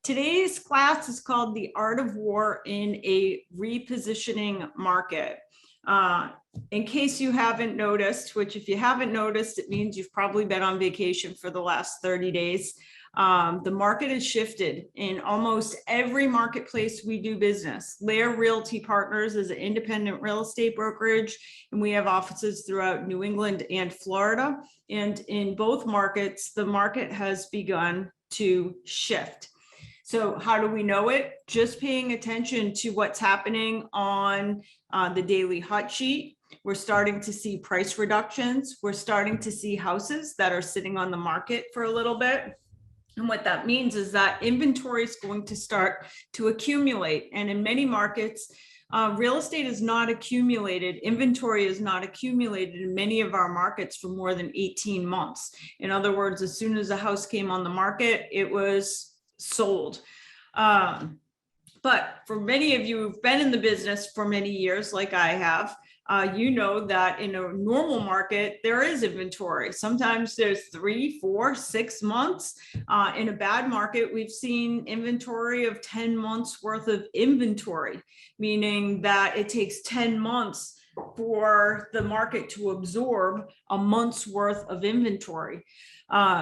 Today's class is called The Art of War in a Repositioning Market. In case you haven't noticed, which if you haven't noticed, it means you've probably been on vacation for the last 30 days. The market has shifted in almost every marketplace we do business. Lair Realty Partners is an independent real estate brokerage, and we have offices throughout New England and Florida. And in both markets, the market has begun to shift. So how do we know it? Just paying attention to what's happening on the daily hot sheet. We're starting to see price reductions. We're starting to see houses that are sitting on the market for a little bit. And what that means is that inventory is going to start to accumulate. And in many markets, real estate is not accumulated. Inventory is not accumulated in many of our markets for more than 18 months. In other words, as soon as a house came on the market, it was sold. But for many of you who've been in the business for many years, like I have, you know that in a normal market, there is inventory. Sometimes there's 3, 4, 6 months. In a bad market, we've seen inventory of 10 months worth of inventory, meaning that it takes 10 months for the market to absorb a month's worth of inventory.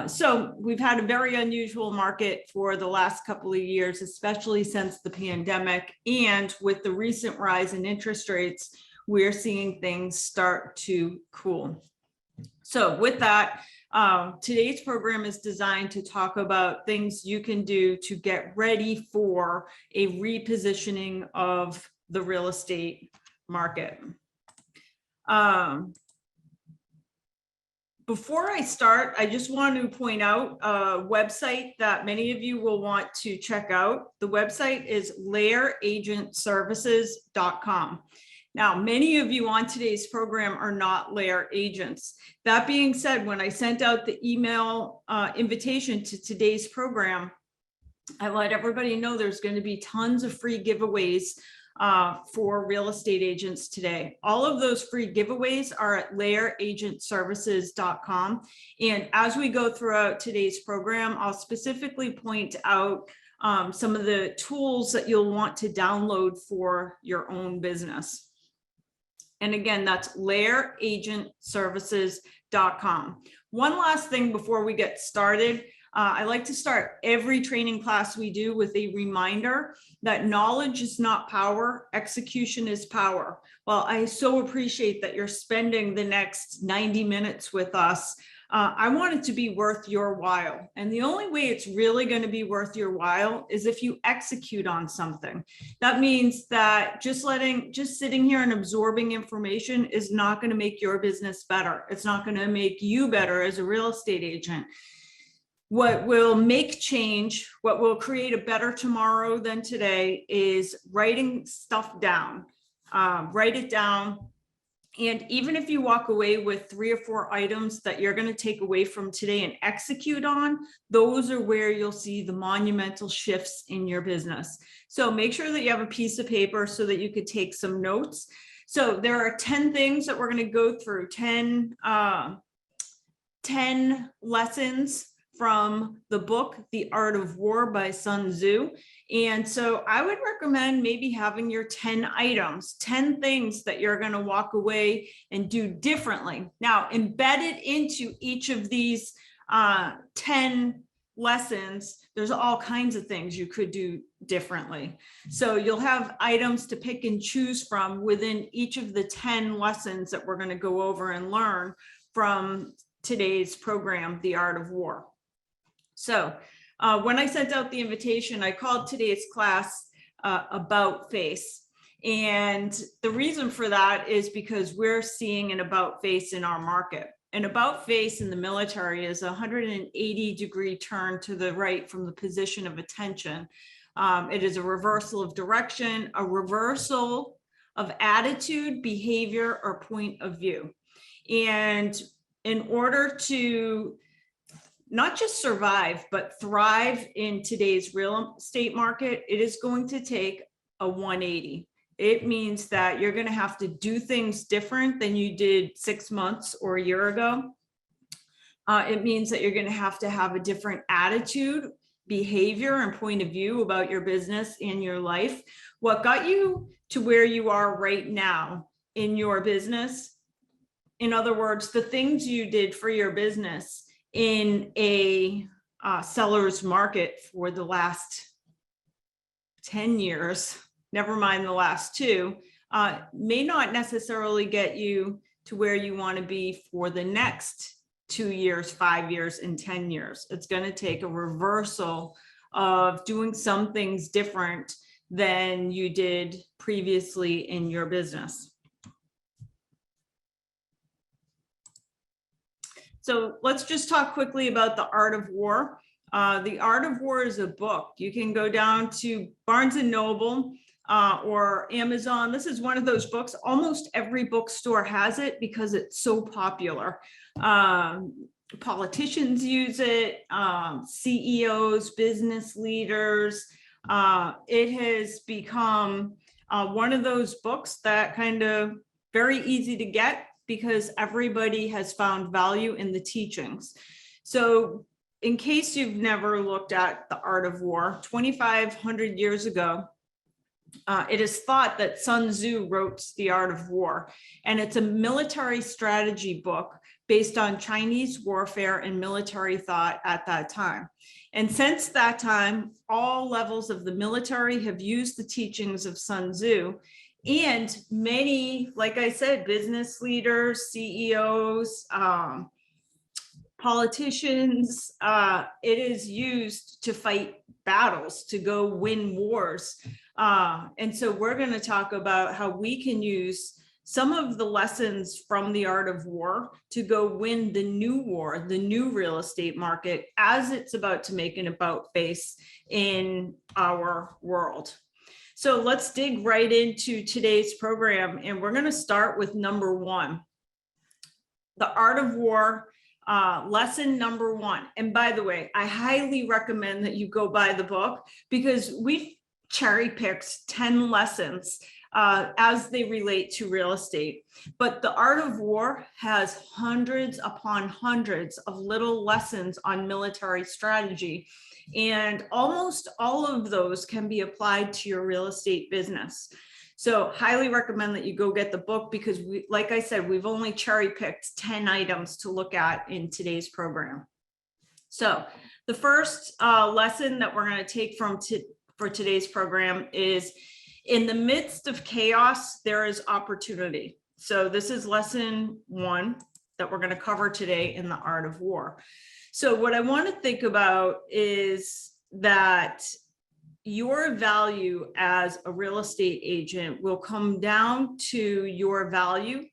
So we've had a very unusual market for the last couple of years, especially since the pandemic. And with the recent rise in interest rates, we're seeing things start to cool. So with that, today's program is designed to talk about things you can do to get ready for a repositioning of the real estate market. Before I start, I just want to point out a website that many of you will want to check out. The website is lairagentservices.com. Now, many of you on today's program are not Lair agents. That being said, when I sent out the email invitation to today's program, I let everybody know there's going to be tons of free giveaways for real estate agents today. All of those free giveaways are at lairagentservices.com. And as we go throughout today's program, I'll specifically point out some of the tools that you'll want to download for your own business. And again, that's lairagentservices.com. One last thing before we get started. I like to start every training class we do with a reminder that knowledge is not power, execution is power. Well, I so appreciate that you're spending the next 90 minutes with us. I want it to be worth your while. And the only way it's really going to be worth your while is if you execute on something. That means that just sitting here and absorbing information is not going to make your business better. It's not going to make you better as a real estate agent. What will make change, what will create a better tomorrow than today is writing stuff down. Write it down. And even if you walk away with 3 or 4 items that you're going to take away from today and execute on, those are where you'll see the monumental shifts in your business. So make sure that you have a piece of paper so that you could take some notes. So there are 10 things that we're going to go through, 10 lessons from the book, The Art of War by Sun Tzu. And so I would recommend maybe having your 10 items, 10 things that you're going to walk away and do differently. Now, embedded into each of these 10 lessons, there's all kinds of things you could do differently. So you'll have items to pick and choose from within each of the 10 lessons that we're going to go over and learn from today's program, The Art of War. So when I sent out the invitation, I called today's class About Face. And the reason for that is because we're seeing an about face in our market. An about face in the military is a 180-degree turn to the right from the position of attention. It is a reversal of direction, a reversal of attitude, behavior, or point of view. And in order to not just survive, but thrive in today's real estate market, it is going to take a 180. It means that you're going to have to do things different than you did 6 months or a year ago. It means that you're going to have a different attitude behavior and point of view about your business and your life. What got you to where you are right now in your business? In other words, the things you did for your business in a seller's market for the last 10 years, never mind the last 2, may not necessarily get you to where you want to be for the next 2 years, 5 years, and 10 years. It's going to take a reversal of doing some things different than you did previously in your business. So let's just talk quickly about The Art of War. The Art of War is a book. You can go down to Barnes and Noble or Amazon. This is one of those books. Almost every bookstore has it because it's so popular. Politicians use it, CEOs, business leaders. It has become one of those books that kind of very easy to get because everybody has found value in the teachings. So in case you've never looked at The Art of War, 2,500 years ago, it is thought that Sun Tzu wrote The Art of War, and it's a military strategy book based on Chinese warfare and military thought at that time. And since that time, all levels of the military have used the teachings of Sun Tzu, and many, like I said, business leaders, CEOs, politicians, it is used to fight battles, to go win wars. And so we're going to talk about how we can use some of the lessons from The Art of War to go win the new war, the new real estate market, as it's about to make an about face in our world. So let's dig right into today's program, and we're going to start with number 1, The Art of War. Lesson number 1. And by the way, I highly recommend that you go buy the book because we've cherry picked 10 lessons as they relate to real estate. But The Art of War has hundreds upon hundreds of little lessons on military strategy. And almost all of those can be applied to your real estate business. So highly recommend that you go get the book because like I said, we've only cherry picked 10 items to look at in today's program. So the first lesson that we're going to take for today's program is, in the midst of chaos, there is opportunity. So this is lesson 1 that we're going to cover today in The Art of War. So what I want to think about is that your value as a real estate agent will come down to your value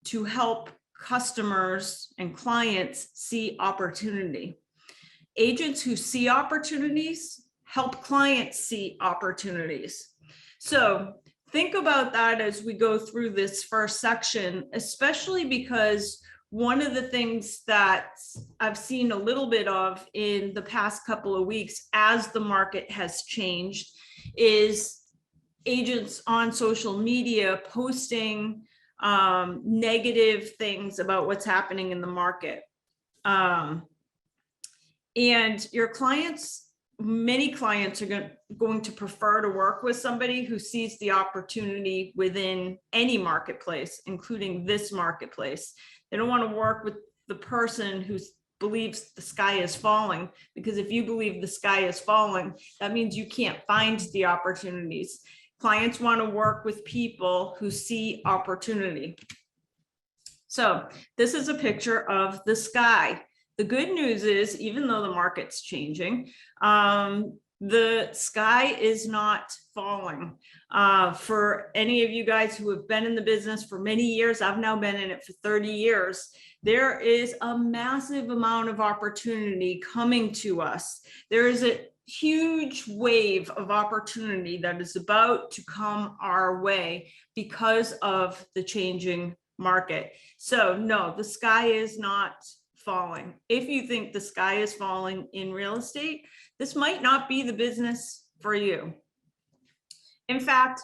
to help customers and clients see opportunity. Agents who see opportunities help clients see opportunities. So think about that as we go through this first section, especially because one of the things that I've seen a little bit of in the past couple of weeks as the market has changed is agents on social media posting negative things about what's happening in the market. And your clients, many clients are going to prefer to work with somebody who sees the opportunity within any marketplace, including this marketplace. They don't want to work with the person who believes the sky is falling, because if you believe the sky is falling, that means you can't find the opportunities. Clients want to work with people who see opportunity. So this is a picture of the sky. The good news is, even though the market's changing, the sky is not falling. For any of you guys who have been in the business for many years, I've now been in it for 30 years, there is a massive amount of opportunity coming to us. There is a huge wave of opportunity that is about to come our way because of the changing market. So no, the sky is not falling. If you think the sky is falling in real estate, this might not be the business for you. In fact,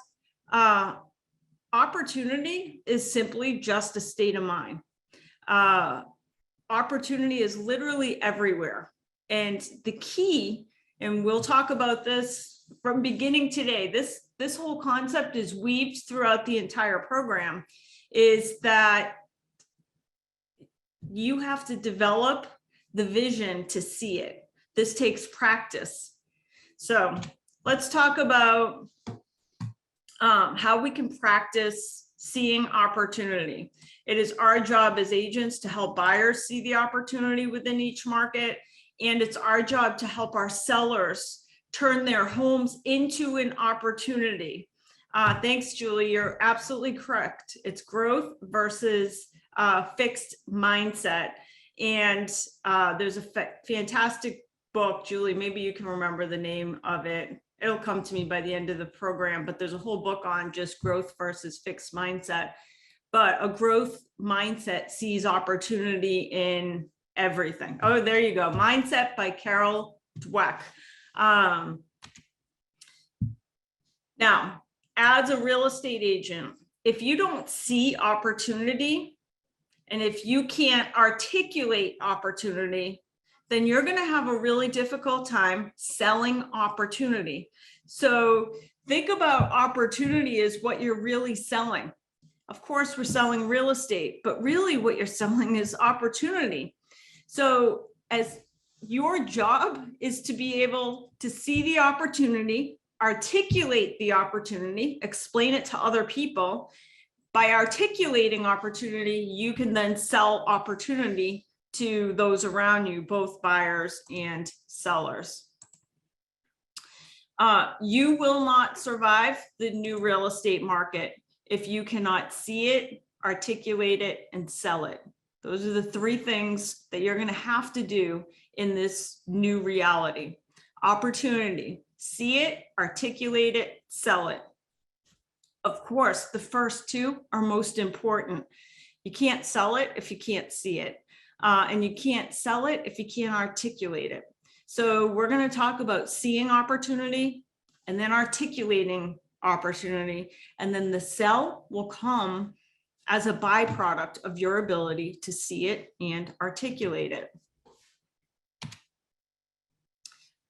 opportunity is simply just a state of mind. Opportunity is literally everywhere. And the key and we'll talk about this from beginning today. This whole concept is weaved throughout the entire program, is that you have to develop the vision to see it. This takes practice. So let's talk about how we can practice seeing opportunity. It is our job as agents to help buyers see the opportunity within each market, and it's our job to help our sellers turn their homes into an opportunity. Thanks, Julie. You're absolutely correct. It's growth versus fixed mindset. And there's a fantastic book, Julie, maybe you can remember the name of it. It'll come to me by the end of the program, but there's a whole book on just growth versus fixed mindset. But a growth mindset sees opportunity in everything. Oh, there you go. Mindset by Carol Dweck. Now, as a real estate agent, if you don't see opportunity, and if you can't articulate opportunity, then you're going to have a really difficult time selling opportunity. So think about opportunity as what you're really selling. Of course, we're selling real estate, but really what you're selling is opportunity. So as your job is to be able to see the opportunity, articulate the opportunity, explain it to other people. By articulating opportunity, you can then sell opportunity to those around you, both buyers and sellers. You will not survive the new real estate market if you cannot see it, articulate it, and sell it. Those are the three things that you're going to have to do in this new reality. Opportunity, see it, articulate it, sell it. Of course, the first two are most important. You can't sell it if you can't see it. And you can't sell it if you can't articulate it. So we're going to talk about seeing opportunity and then articulating opportunity. And then the sell will come as a byproduct of your ability to see it and articulate it.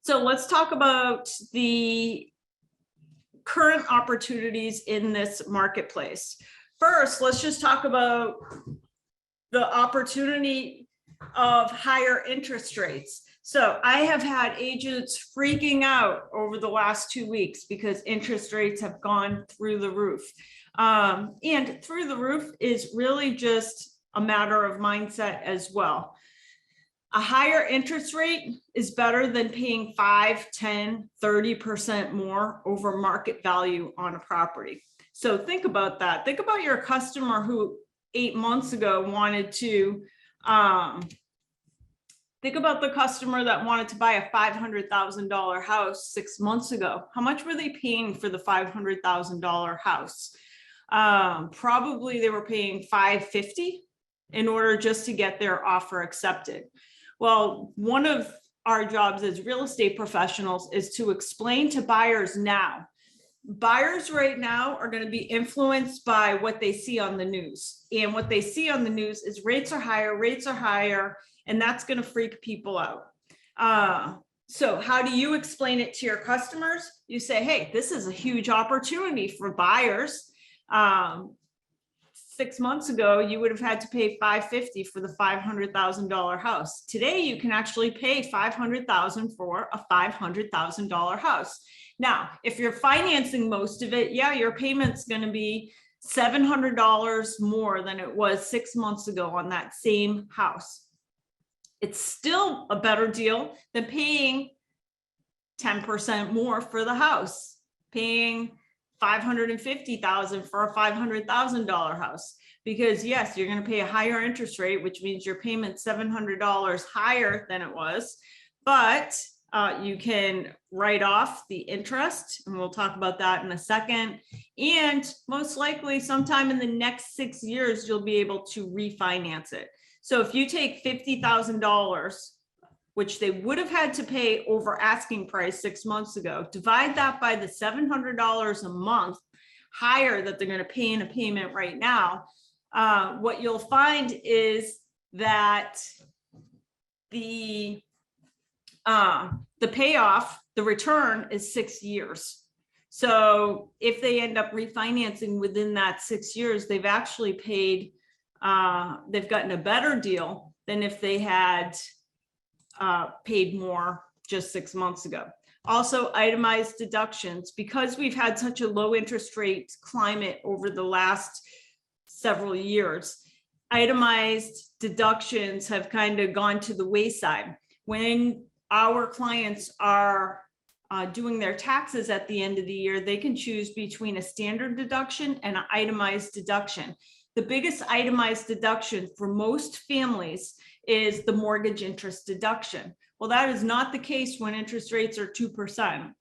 So let's talk about the current opportunities in this marketplace. First, let's just talk about the opportunity of higher interest rates. So I have had agents freaking out over the last 2 weeks because interest rates have gone through the roof. And through the roof is really just a matter of mindset as well. A higher interest rate is better than paying 5, 10, 30% more over market value on a property. So think about that. Think about your customer who 8 months ago wanted to, think about the customer that wanted to buy a $500,000 house 6 months ago. How much were they paying for the $500,000 house? Probably they were paying $550 in order just to get their offer accepted. Well, one of our jobs as real estate professionals is to explain to buyers now. Buyers right now are going to be influenced by what they see on the news. And what they see on the news is rates are higher, and that's going to freak people out. So how do you explain it to your customers? You say, hey, this is a huge opportunity for buyers. 6 months ago, you would have had to pay $550 for the $500,000 house. Today, you can actually pay $500,000 for a $500,000 house. Now, if you're financing most of it, yeah, your payment's going to be $700 more than it was 6 months ago on that same house. It's still a better deal than paying 10% more for the house, paying $550,000 for a $500,000 house, because yes, you're going to pay a higher interest rate, which means your payment's $700 higher than it was, but you can write off the interest, and we'll talk about that in a second. And most likely sometime in the next 6 years, you'll be able to refinance it. So if you take $50,000, which they would have had to pay over asking price 6 months ago, divide that by the $700 a month higher that they're going to pay in a payment right now, what you'll find is that the The payoff, the return is 6 years. So if they end up refinancing within that 6 years, they've actually paid, they've gotten a better deal than if they had paid more just 6 months ago. Also, itemized deductions, because we've had such a low interest rate climate over the last several years, itemized deductions have kind of gone to the wayside. When our clients are doing their taxes at the end of the year, they can choose between a standard deduction and an itemized deduction. The biggest itemized deduction for most families is the mortgage interest deduction. Well, that is not the case when interest rates are 2%.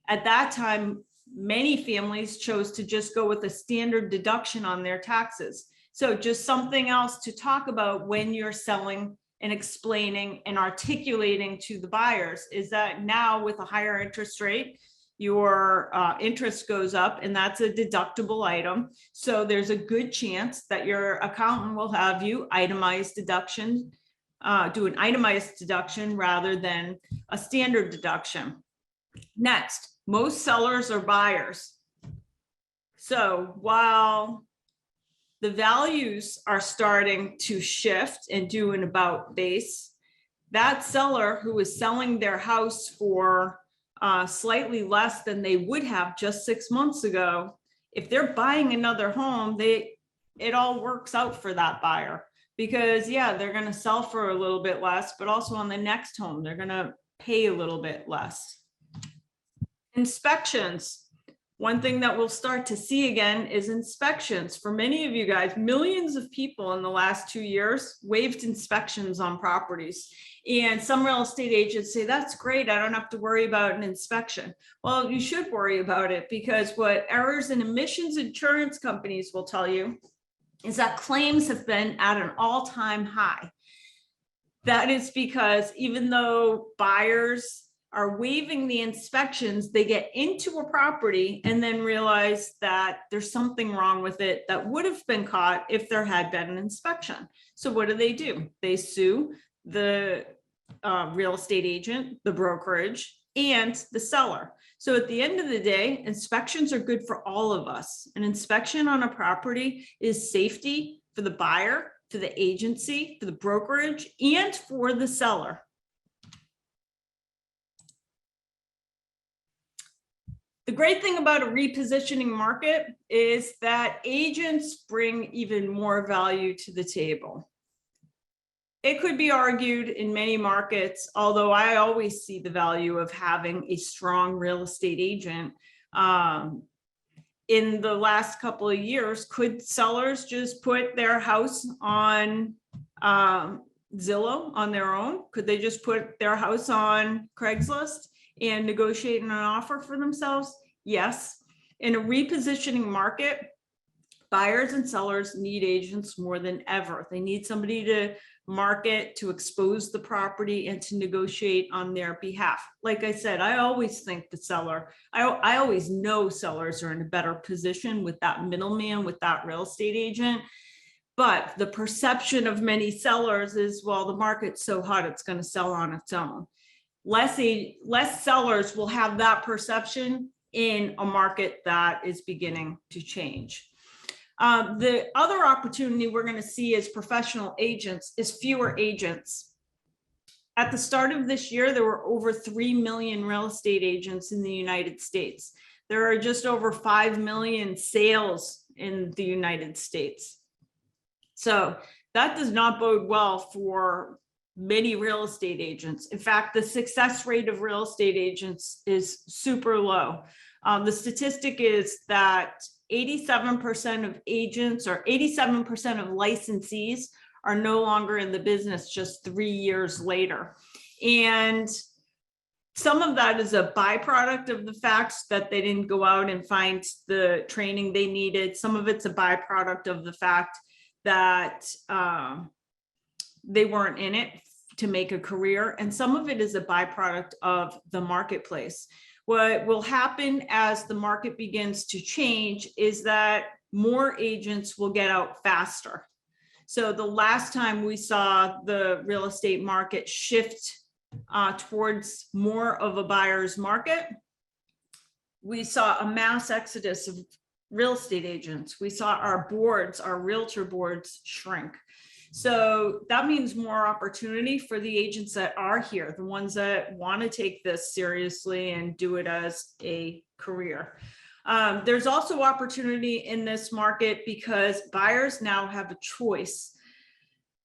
At that time, many families chose to just go with a standard deduction on their taxes. So just something else to talk about when you're selling and explaining and articulating to the buyers is that now with a higher interest rate, your interest goes up, and that's a deductible item. So there's a good chance that your accountant will have you itemized deduction, do an itemized deduction rather than a standard deduction. Next, most sellers are buyers. So while the values are starting to shift and do an about face, that seller who is selling their house for slightly less than they would have just 6 months ago, if they're buying another home, it all works out for that buyer, because yeah, they're going to sell for a little bit less, but also on the next home, they're going to pay a little bit less. Inspections. One thing that we'll start to see again is inspections. For many of you guys, millions of people in the last 2 years waived inspections on properties. And some real estate agents say, that's great, I don't have to worry about an inspection. Well, you should worry about it, because what errors and omissions insurance companies will tell you is that claims have been at an all-time high. That is because even though buyers are waiving the inspections, they get into a property and then realize that there's something wrong with it that would have been caught if there had been an inspection. So what do? They sue the real estate agent, the brokerage, and the seller. So at the end of the day, inspections are good for all of us. An inspection on a property is safety for the buyer, for the agency, for the brokerage, and for the seller. The great thing about a repositioning market is that agents bring even more value to the table. It could be argued in many markets, although I always see the value of having a strong real estate agent. In the last couple of years, could sellers just put their house on Zillow on their own? Could they just put their house on Craigslist and negotiate an offer for themselves? Yes. In a repositioning market, buyers and sellers need agents more than ever. They need somebody to market, to expose the property, and to negotiate on their behalf. Like I said, I always think the seller, I always know sellers are in a better position with that middleman, with that real estate agent. But the perception of many sellers is, well, the market's so hot, it's going to sell on its own. Less sellers will have that perception in a market that is beginning to change. The other opportunity we're going to see as professional agents is fewer agents. At the start of this year, there were over 3 million real estate agents in the United States. There are just over 5 million sales in the United States. So that does not bode well for many real estate agents. In fact, the success rate of real estate agents is super low. The statistic is that 87% of agents or 87% of licensees are no longer in the business just 3 years later. And some of that is a byproduct of the fact that they didn't go out and find the training they needed. Some of it's a byproduct of the fact that they weren't in it to make a career. And some of it is a byproduct of the marketplace. What will happen as the market begins to change is that more agents will get out faster. So the last time we saw the real estate market shift towards more of a buyer's market, we saw a mass exodus of real estate agents. We saw our boards, our realtor boards shrink. So that means more opportunity for the agents that are here, the ones that want to take this seriously and do it as a career. There's also opportunity in this market because buyers now have a choice.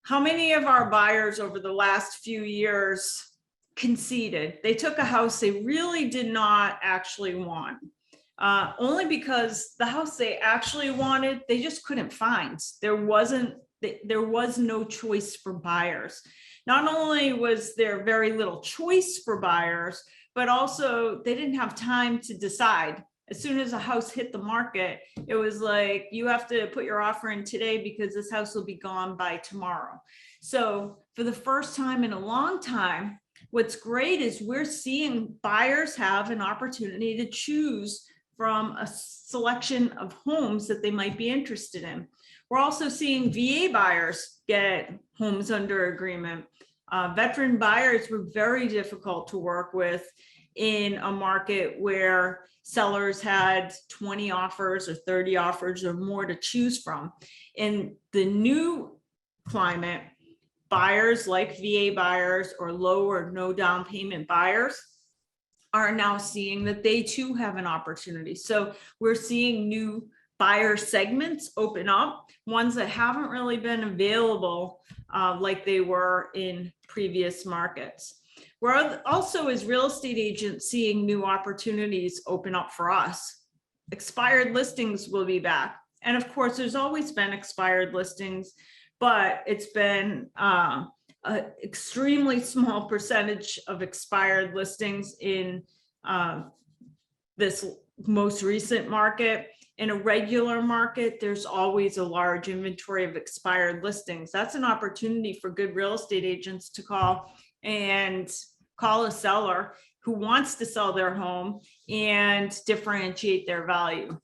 How many of our buyers over the last few years conceded? They took a house they really did not actually want, only because the house they actually wanted, they just couldn't find. There was no choice for buyers. Not only was there very little choice for buyers, but also they didn't have time to decide. As soon as a house hit the market, it was like, you have to put your offer in today because this house will be gone by tomorrow. So for the first time in a long time, what's great is we're seeing buyers have an opportunity to choose from a selection of homes that they might be interested in. We're also seeing VA buyers get homes under agreement. Veteran buyers were very difficult to work with in a market where sellers had 20 offers or 30 offers or more to choose from. In the new climate, buyers like VA buyers or low or no down payment buyers are now seeing that they too have an opportunity. So we're seeing new buyer segments open up, ones that haven't really been available like they were in previous markets. We're also, as real estate agents, seeing new opportunities open up for us. Expired listings will be back. And of course, there's always been expired listings, but it's been an extremely small percentage of expired listings in this most recent market. In a regular market, there's always a large inventory of expired listings. That's an opportunity for good real estate agents to call a seller who wants to sell their home and differentiate their value.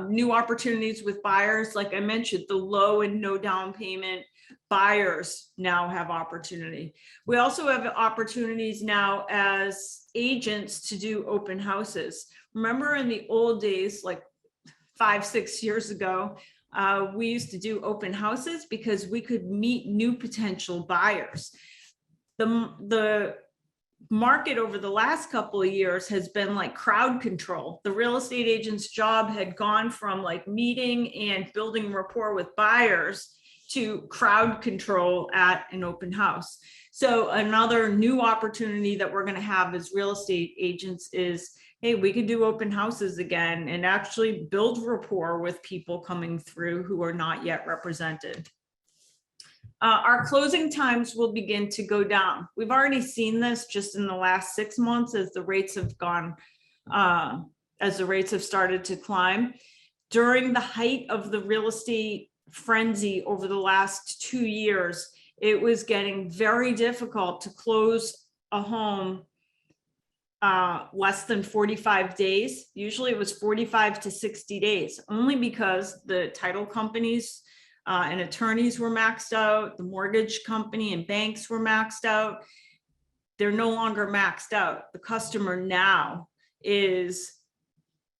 New opportunities with buyers, like I mentioned, the low and no down payment buyers now have opportunity. We also have opportunities now as agents to do open houses. Remember in the old days, like 5-6 years ago, we used to do open houses because we could meet new potential buyers. The market over the last couple of years has been like crowd control. The real estate agent's job had gone from like meeting and building rapport with buyers to crowd control at an open house. So another new opportunity that we're going to have as real estate agents is, hey, we could do open houses again and actually build rapport with people coming through who are not yet represented. Our closing times will begin to go down. We've already seen this just in the last 6 months as the rates have gone, as the rates have started to climb. During the height of the real estate frenzy over the last 2 years, it was getting very difficult to close a home less than 45 days. Usually it was 45 to 60 days, only because the title companies and attorneys were maxed out, the mortgage company and banks were maxed out. They're no longer maxed out. The customer now is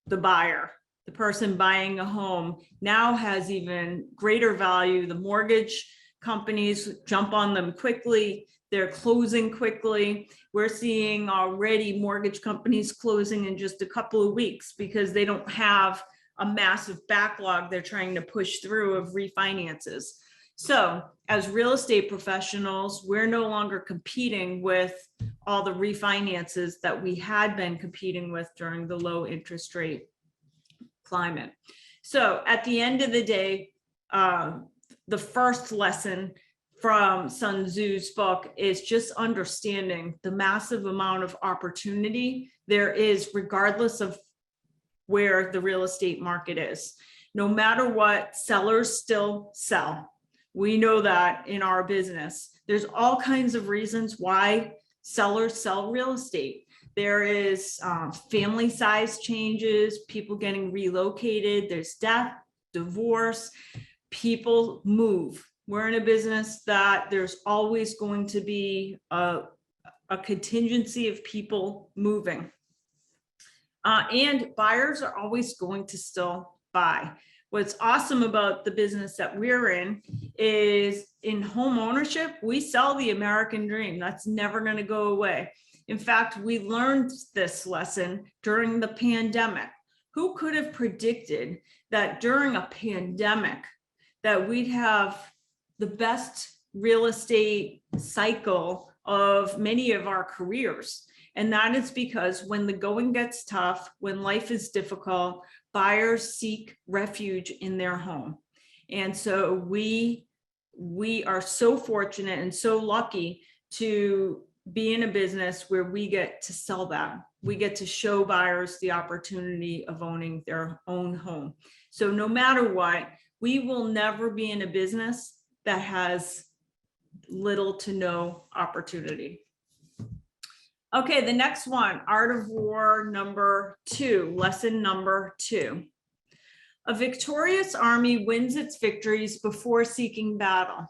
the buyer. The person buying a home now has even greater value. The mortgage companies jump on them quickly. They're closing quickly. We're seeing already mortgage companies closing in just a couple of weeks because they don't have a massive backlog they're trying to push through of refinances. So as real estate professionals, we're no longer competing with all the refinances that we had been competing with during the low interest rate climate. So at the end of the day, the first lesson from Sun Tzu's book is just understanding the massive amount of opportunity there is regardless of where the real estate market is. No matter what, sellers still sell. We know that in our business. There's all kinds of reasons why sellers sell real estate. There is family size changes, people getting relocated, there's death, divorce, people move. We're in a business that there's always going to be a contingency of people moving. And buyers are always going to still buy. What's awesome about the business that we're in is in home ownership, we sell the American dream. That's never going to go away. In fact, we learned this lesson during the pandemic. Who could have predicted that during a pandemic that we'd have the best real estate cycle of many of our careers? And that is because when the going gets tough, when life is difficult, buyers seek refuge in their home. And so we are so fortunate and so lucky to be in a business where we get to sell that. We get to show buyers the opportunity of owning their own home. So no matter what, we will never be in a business that has little to no opportunity. Okay, the next one, Art of War number 2, lesson number 2. A victorious army wins its victories before seeking battle.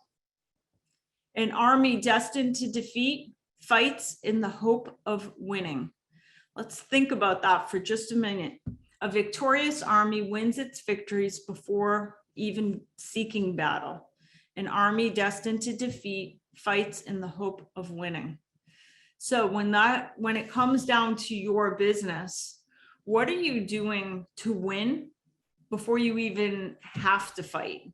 An army destined to defeat fights in the hope of winning. Let's think about that for just a minute. A victorious army wins its victories before even seeking battle. An army destined to defeat fights in the hope of winning. So when it comes down to your business, what are you doing to win before you even have to fight?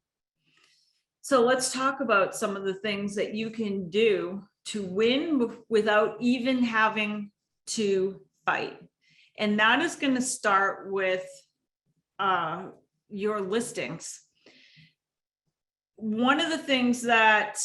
So let's talk about some of the things that you can do to win without even having to fight. And that is going to start with your listings. One of the things that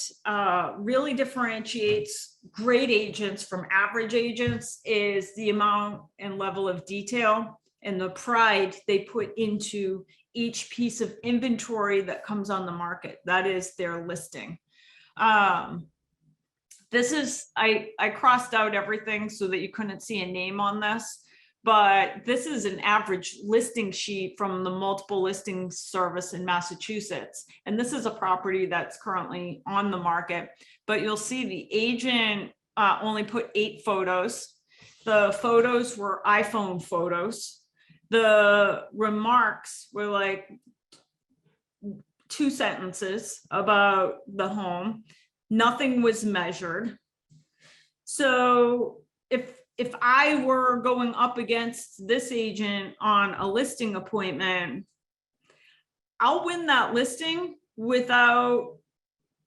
really differentiates great agents from average agents is the amount and level of detail and the pride they put into each piece of inventory that comes on the market. That is their listing. This is, I crossed out everything so that you couldn't see a name on this, but this is an average listing sheet from the multiple listings service in Massachusetts. And this is a property that's currently on the market, but you'll see the agent only put 8 photos. The photos were iPhone photos. The remarks were like 2 sentences about the home. Nothing was measured. So if I were going up against this agent on a listing appointment, I'll win that listing without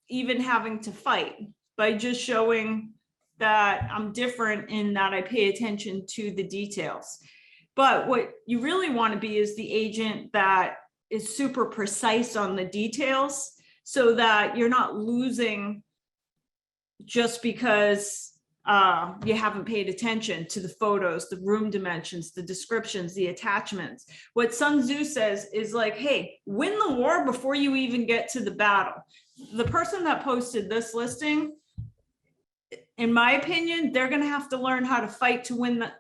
even having to fight, by just showing that I'm different in that I pay attention to the details. But what you really want to be is the agent that is super precise on the details, so that you're not losing just because you haven't paid attention to the photos, the room dimensions, the descriptions, the attachments. What Sun Tzu says is like, hey, win the war before you even get to the battle. The person that posted this listing, in my opinion, they're going to have to learn how to fight to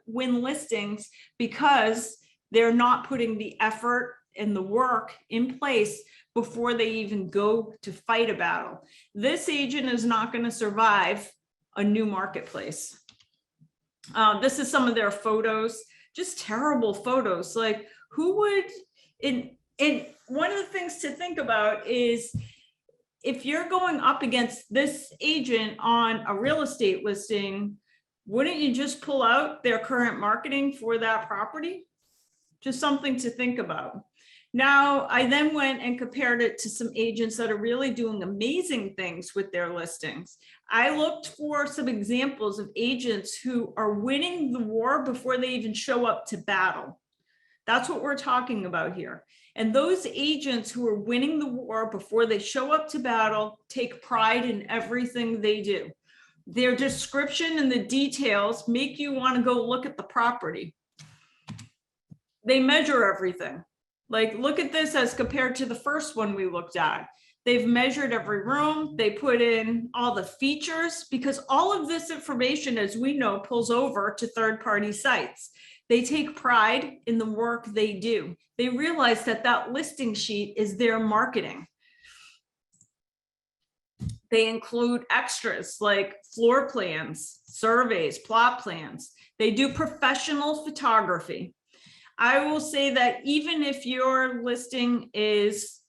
win listings, because they're not putting the effort and the work in place before they even go to fight a battle. This agent is not going to survive a new marketplace. This is some of their photos, just terrible photos. Like, who would, and one of the things to think about is, if you're going up against this agent on a real estate listing, wouldn't you just pull out their current marketing for that property? Just something to think about. Now, I then went and compared it to some agents that are really doing amazing things with their listings. I looked for some examples of agents who are winning the war before they even show up to battle. That's what we're talking about here. And those agents who are winning the war before they show up to battle take pride in everything they do. Their description and the details make you want to go look at the property. They measure everything. Like, look at this as compared to the first one we looked at. They've measured every room. They put in all the features, because all of this information, as we know, pulls over to third-party sites. They take pride in the work they do. They realize that that listing sheet is their marketing. They include extras like floor plans, surveys, plot plans. They do professional photography. I will say that even if your listing is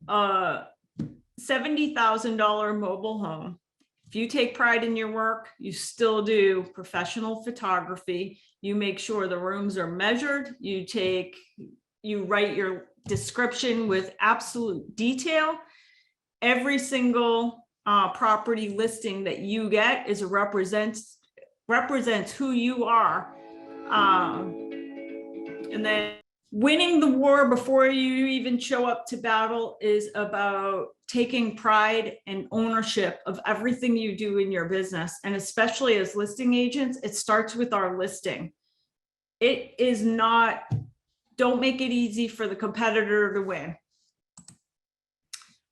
a $70,000 mobile home, if you take pride in your work, you still do professional photography. You make sure the rooms are measured. You write your description with absolute detail. Every single property listing that you get is represents who you are. And then winning the war before you even show up to battle is about taking pride and ownership of everything you do in your business. And especially as listing agents, it starts with our listing. It is not, don't make it easy for the competitor to win.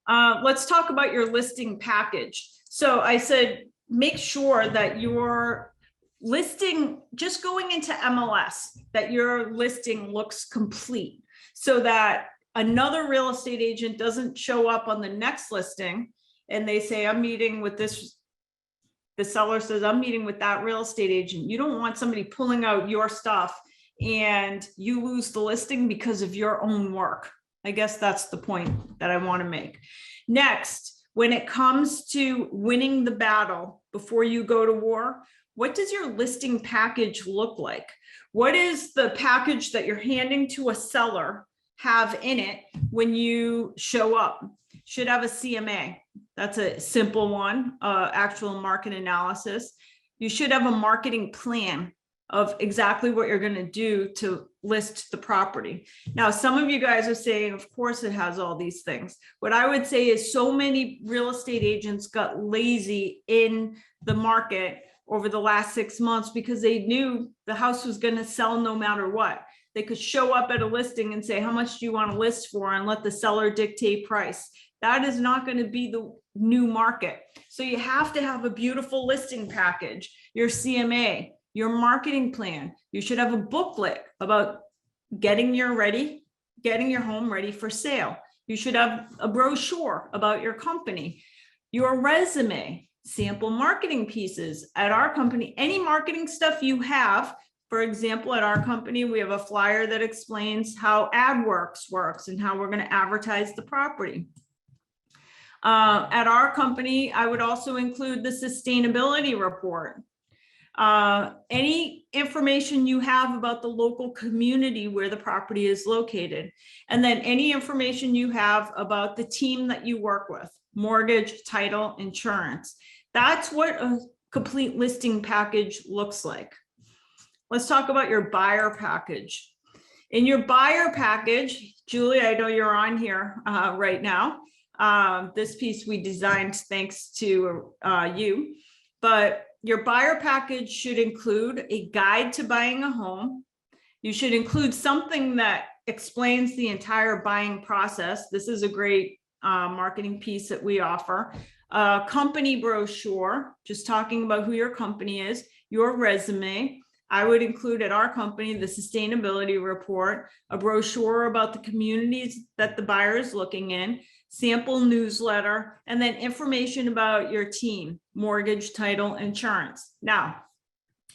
Let's talk about your listing package. So I said, make sure that your listing, just going into MLS, that your listing looks complete so that another real estate agent doesn't show up on the next listing and they say, I'm meeting with this, the seller says, I'm meeting with that real estate agent. You don't want somebody pulling out your stuff and you lose the listing because of your own work. I guess that's the point that I want to make. Next, when it comes to winning the battle before you go to war, what does your listing package look like? What is the package that you're handing to a seller have in it when you show up? Should have a CMA. That's a simple one, actual market analysis. You should have a marketing plan of exactly what you're going to do to list the property. Now, some of you guys are saying, of course it has all these things. What I would say is so many real estate agents got lazy in the market over the last 6 months because they knew the house was going to sell no matter what. They could show up at a listing and say, how much do you want to list for, and let the seller dictate price. That is not going to be the new market. So you have to have a beautiful listing package, your CMA, your marketing plan. You should have a booklet about getting your home ready for sale. You should have a brochure about your company, your resume, sample marketing pieces. At our company, any marketing stuff you have, for example, at our company, we have a flyer that explains how AdWorks works and how we're going to advertise the property. At our company, I would also include the sustainability report. Any information you have about the local community where the property is located, and then any information you have about the team that you work with, mortgage, title, insurance. That's what a complete listing package looks like. Let's talk about your buyer package. In your buyer package, Julie, I know you're on here right now. This piece we designed thanks to you, but your buyer package should include a guide to buying a home. You should include something that explains the entire buying process. This is a great marketing piece that we offer. A company brochure, just talking about who your company is, your resume. I would include at our company the sustainability report, a brochure about the communities that the buyer is looking in, sample newsletter, and then information about your team, mortgage, title, insurance. Now,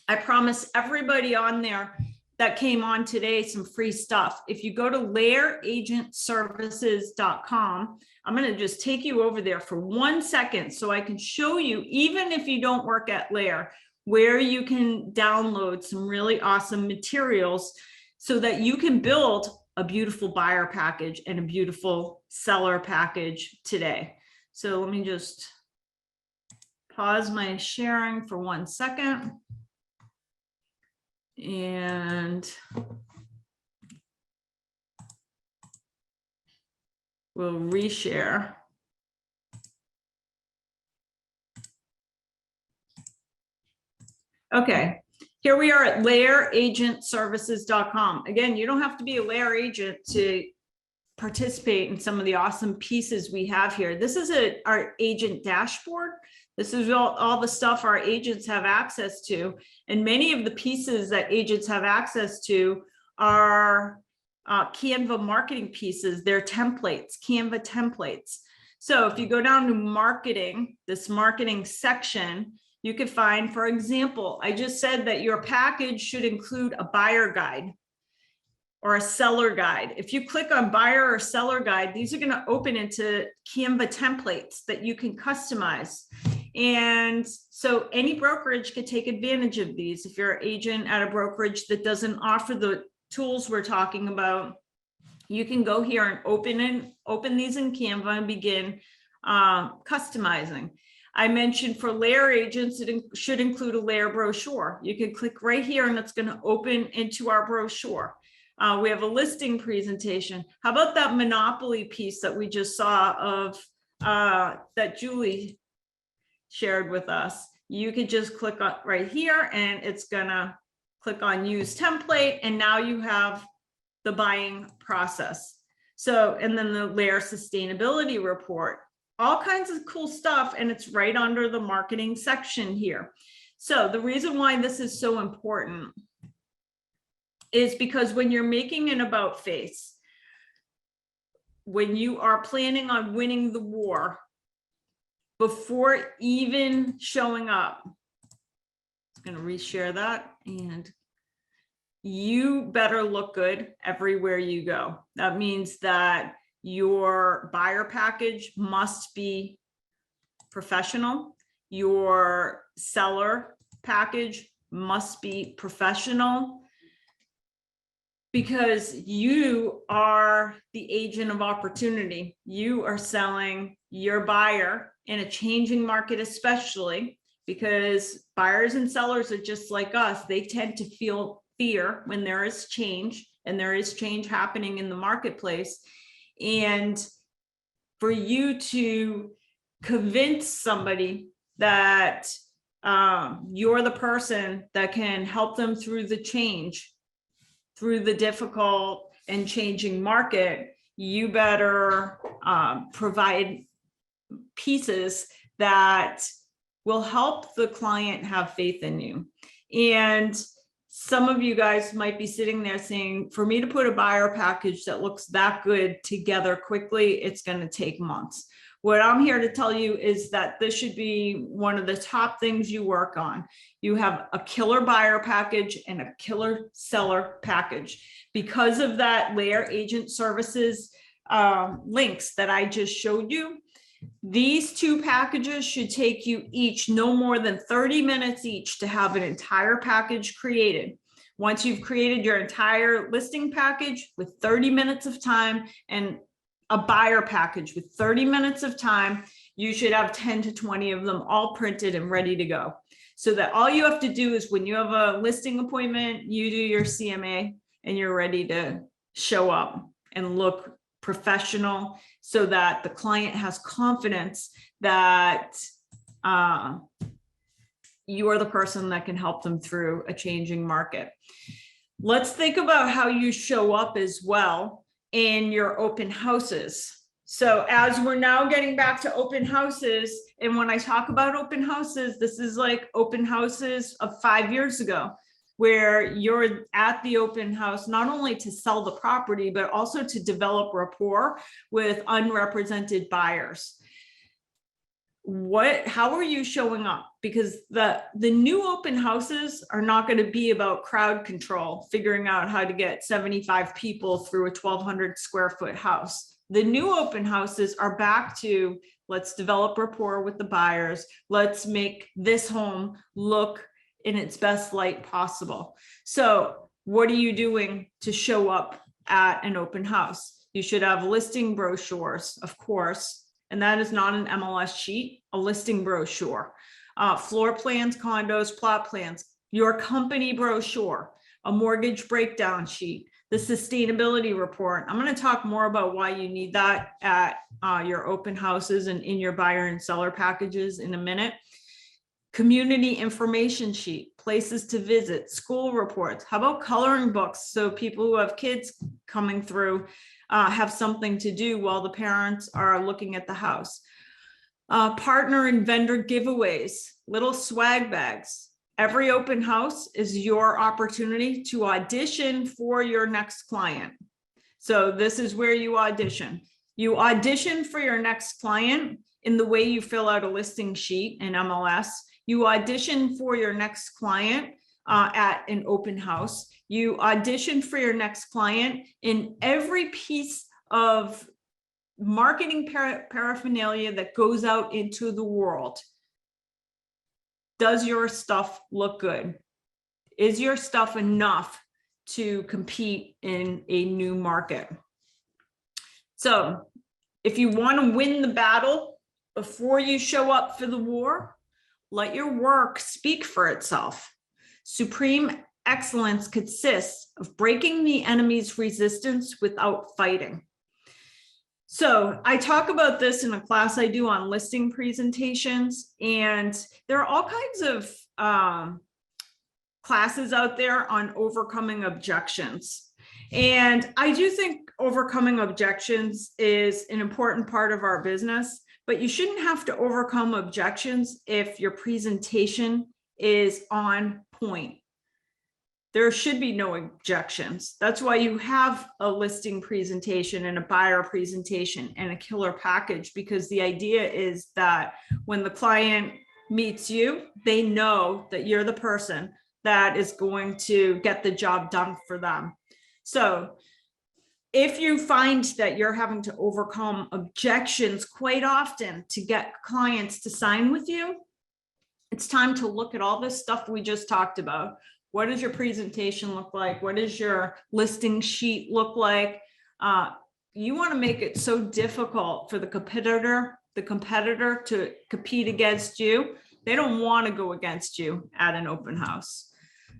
I promise everybody on there that came on today some free stuff. If you go to layeragentservices.com, I'm going to just take you over there for 1 second so I can show you, even if you don't work at Layer, where you can download some really awesome materials so that you can build a beautiful buyer package and a beautiful seller package today. So let me just pause my sharing for 1 second. And we'll reshare. Okay, here we are at layeragentservices.com. Again, you don't have to be a Layer agent to participate in some of the awesome pieces we have here. This is our agent dashboard. This is all the stuff our agents have access to. And many of the pieces that agents have access to are Canva marketing pieces. They're templates, Canva templates. So if you go down to marketing, this marketing section, you could find, for example, I just said that your package should include a buyer guide or a seller guide. If you click on buyer or seller guide, these are going to open into Canva templates that you can customize. And so any brokerage could take advantage of these. If you're an agent at a brokerage that doesn't offer the tools we're talking about, you can go here and open these in Canva and begin customizing. I mentioned for layer agents, it should include a layer brochure. You can click right here and it's going to open into our brochure. We have a listing presentation. How about that Monopoly piece that we just saw of that Julie shared with us? You can just click on right here and it's gonna click on use template, and now you have the buying process. So, and then the layer sustainability report, all kinds of cool stuff, and it's right under the marketing section here. So the reason why this is so important is because when you're making an about face, when you are planning on winning the war, before even showing up, I'm going to reshare that, and you better look good everywhere you go. That means that your buyer package must be professional. Your seller package must be professional, because you are the agent of opportunity. You are selling your buyer in a changing market, especially because buyers and sellers are just like us. They tend to feel fear when there is change, and there is change happening in the marketplace. And for you to convince somebody that you're the person that can help them through the change, through the difficult and changing market, you better provide pieces that will help the client have faith in you. And some of you guys might be sitting there saying, for me to put a buyer package that looks that good together quickly, it's going to take months. What I'm here to tell you is that this should be one of the top things you work on. You have a killer buyer package and a killer seller package. Because of that layer agent services links that I just showed you, these two packages should take you each no more than 30 minutes each to have an entire package created. Once you've created your entire listing package with 30 minutes of time and a buyer package with 30 minutes of time, you should have 10 to 20 of them all printed and ready to go. So that all you have to do is when you have a listing appointment, you do your CMA and you're ready to show up and look professional, so that the client has confidence that you are the person that can help them through a changing market. Let's think about how you show up as well in your open houses. So as we're now getting back to open houses, and when I talk about open houses, this is like open houses of 5 years ago, where you're at the open house, not only to sell the property, but also to develop rapport with unrepresented buyers. How are you showing up? Because the new open houses are not going to be about crowd control, figuring out how to get 75 people through a 1,200 square foot house. The new open houses are back to, let's develop rapport with the buyers. Let's make this home look in its best light possible. So what are you doing to show up at an open house? You should have listing brochures, of course, and that is not an MLS sheet, a listing brochure, floor plans, condos, plot plans, your company brochure, a mortgage breakdown sheet, the sustainability report. I'm going to talk more about why you need that at your open houses and in your buyer and seller packages in a minute. Community information sheet, places to visit, school reports. How about coloring books? So people who have kids coming through have something to do while the parents are looking at the house. Partner and vendor giveaways, little swag bags. Every open house is your opportunity to audition for your next client. So this is where you audition. You audition for your next client in the way you fill out a listing sheet in MLS. You audition for your next client at an open house. You audition for your next client in every piece of marketing paraphernalia that goes out into the world. Does your stuff look good? Is your stuff enough to compete in a new market? So if you want to win the battle before you show up for the war, let your work speak for itself. Supreme excellence consists of breaking the enemy's resistance without fighting. So I talk about this in a class I do on listing presentations, and there are all kinds of classes out there on overcoming objections. And I do think overcoming objections is an important part of our business, but you shouldn't have to overcome objections if your presentation is on point. There should be no objections. That's why you have a listing presentation and a buyer presentation and a killer package, because the idea is that when the client meets you, they know that you're the person that is going to get the job done for them. So if you find that you're having to overcome objections quite often to get clients to sign with you, it's time to look at all this stuff we just talked about. What does your presentation look like? What does your listing sheet look like? You want to make it so difficult for the competitor to compete against you. They don't want to go against you at an open house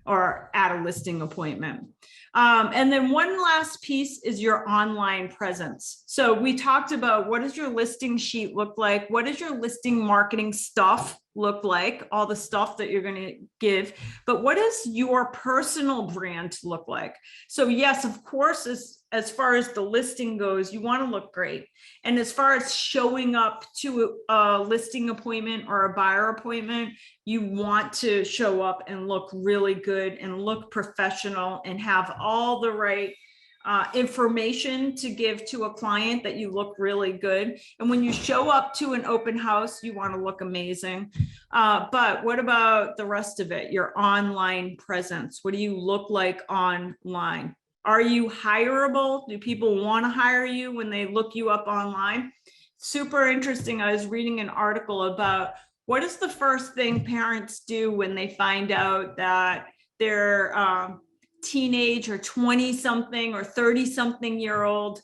or at a listing appointment. And then one last piece is your online presence. So we talked about, what does your listing sheet look like? What does your listing marketing stuff look like? All the stuff that you're going to give, but what does your personal brand look like? So yes, of course, as far as the listing goes, you want to look great. And as far as showing up to a listing appointment or a buyer appointment, you want to show up and look really good and look professional and have all the right information to give to a client, that you look really good. And when you show up to an open house, you want to look amazing. But what about the rest of it? Your online presence. What do you look like online? Are you hireable? Do people want to hire you when they look you up online? Super interesting. I was reading an article about what is the first thing parents do when they find out that their teenage or 20-something or 30-something year old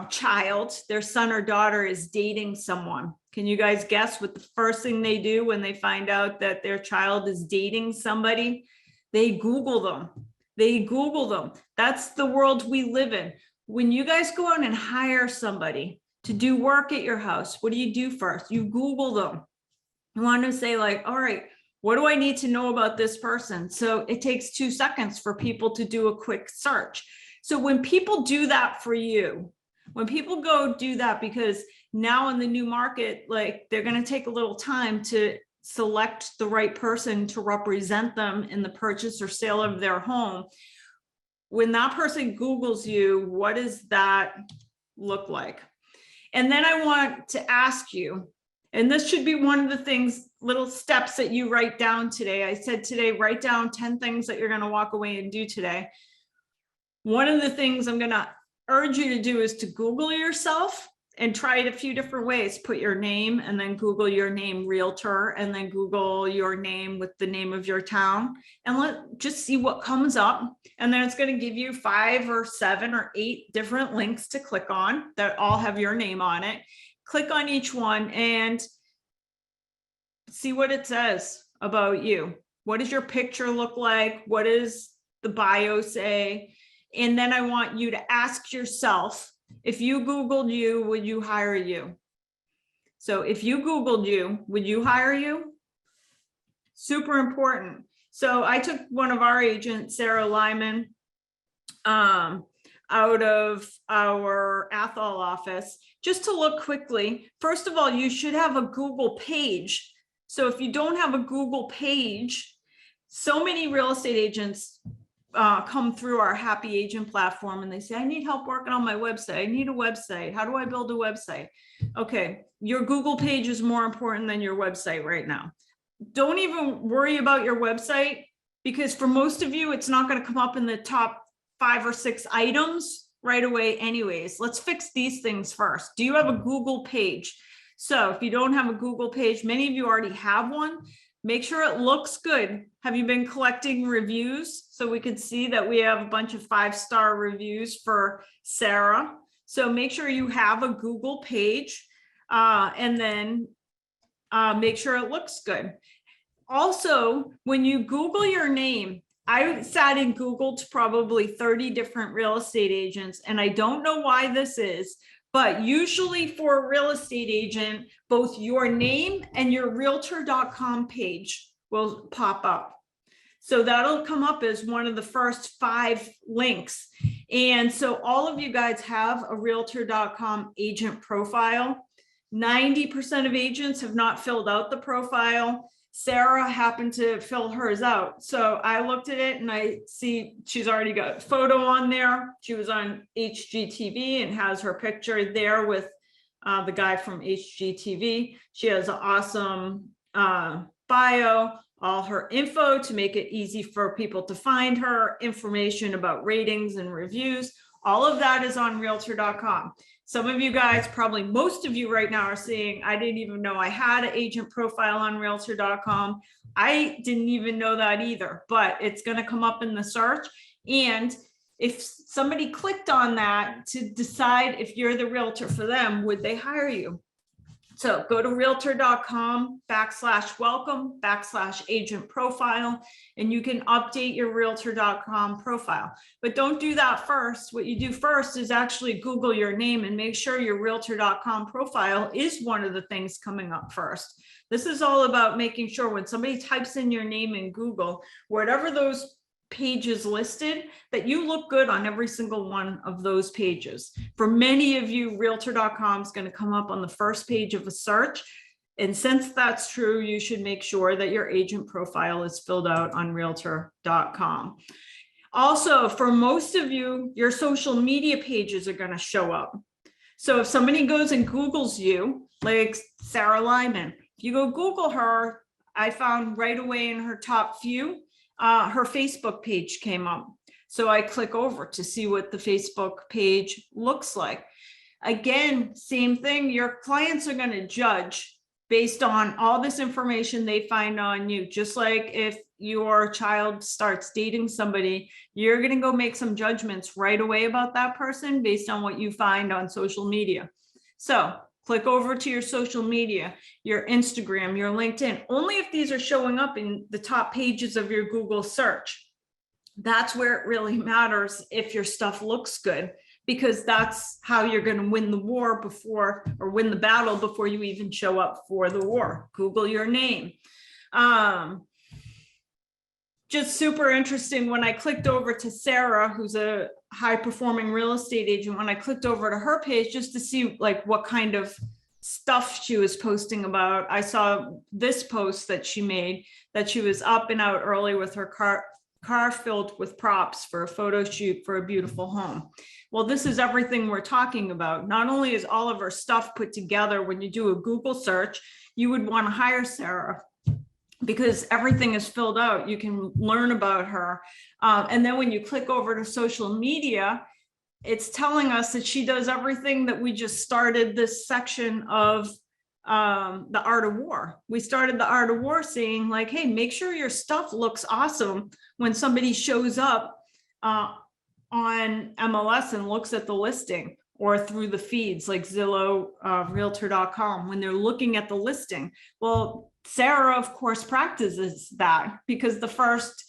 child, their son or daughter, is dating someone. Can you guys guess what the first thing they do when they find out that their child is dating somebody? They Google them. They Google them. That's the world we live in. When you guys go out and hire somebody to do work at your house, what do you do first? You Google them. You want to say like, all right, what do I need to know about this person? So it takes 2 seconds for people to do a quick search. So when people do that for you, when people go do that, because now in the new market, like, they're going to take a little time to select the right person to represent them in the purchase or sale of their home. When that person Googles you, what does that look like? And then I want to ask you, and this should be one of the things, little steps that you write down today. I said today, write down 10 things that you're going to walk away and do today. One of the things I'm going to urge you to do is to Google yourself and try it a few different ways. Put your name and then Google your name realtor, and then Google your name with the name of your town, and just see what comes up. And then it's going to give you 5 or 7 or 8 different links to click on that all have your name on it. Click on each one and see what it says about you. What does your picture look like? What does the bio say? And then I want you to ask yourself, if you Googled you, would you hire you? So if you Googled you, would you hire you? Super important. So I took one of our agents, Sarah Lyman, out of our Athol office, just to look quickly. First of all, you should have a Google page. So if you don't have a Google page, so many real estate agents come through our Happy Agent platform and they say, I need help working on my website. I need a website. How do I build a website? Okay, your Google page is more important than your website right now. Don't even worry about your website, because for most of you, it's not going to come up in the top 5 or 6 items right away anyways. Let's fix these things first. Do you have a Google page? So if you don't have a Google page, many of you already have one. Make sure it looks good. Have you been collecting reviews? So we could see that we have a bunch of 5-star reviews for Sarah. So make sure you have a Google page, and then make sure it looks good. Also, when you Google your name, I sat and Googled probably 30 different real estate agents, and I don't know why this is, but usually for a real estate agent, both your name and your realtor.com page will pop up. So that'll come up as one of the first 5 links. And so all of you guys have a realtor.com agent profile. 90% of agents have not filled out the profile. Sarah happened to fill hers out. So I looked at it and I see she's already got a photo on there. She was on HGTV and has her picture there with the guy from HGTV. She has an awesome bio, all her info to make it easy for people to find her, information about ratings and reviews. All of that is on realtor.com. Some of you guys, probably most of you right now are saying, I didn't even know I had an agent profile on realtor.com. I didn't even know that either, but it's going to come up in the search. And if somebody clicked on that to decide if you're the realtor for them, would they hire you? So go to realtor.com/welcome/agent profile, and you can update your realtor.com profile. But don't do that first. What you do first is actually Google your name and make sure your realtor.com profile is one of the things coming up first. This is all about making sure when somebody types in your name in Google, whatever those pages listed, that you look good on every single one of those pages. For many of you, realtor.com is going to come up on the first page of a search. And since that's true, you should make sure that your agent profile is filled out on realtor.com. Also, for most of you, your social media pages are going to show up. So if somebody goes and Googles you, like Sarah Lyman, if you go Google her, I found right away in her top few, her Facebook page came up. So I click over to see what the Facebook page looks like. Again, same thing. Your clients are going to judge based on all this information they find on you. Just like if your child starts dating somebody, you're going to go make some judgments right away about that person based on what you find on social media. So click over to your social media, your Instagram, your LinkedIn, only if these are showing up in the top pages of your Google search. That's where it really matters if your stuff looks good, because that's how you're going to win the war before, or win the battle before you even show up for the war. Google your name. Just super interesting. When I clicked over to Sarah, who's a high performing real estate agent, when I clicked over to her page just to see like what kind of stuff she was posting about, I saw this post that she made, that she was up and out early with her car filled with props for a photo shoot for a beautiful home. Well, this is everything we're talking about. Not only is all of her stuff put together, when you do a Google search, you would want to hire Sarah, because everything is filled out. You can learn about her. And then when you click over to social media, it's telling us that she does everything that we just started this section of the Art of War. We started the Art of War saying like, hey, make sure your stuff looks awesome when somebody shows up on MLS and looks at the listing, or through the feeds like Zillow, Realtor.com, when they're looking at the listing. Well, Sarah, of course, practices that, because the first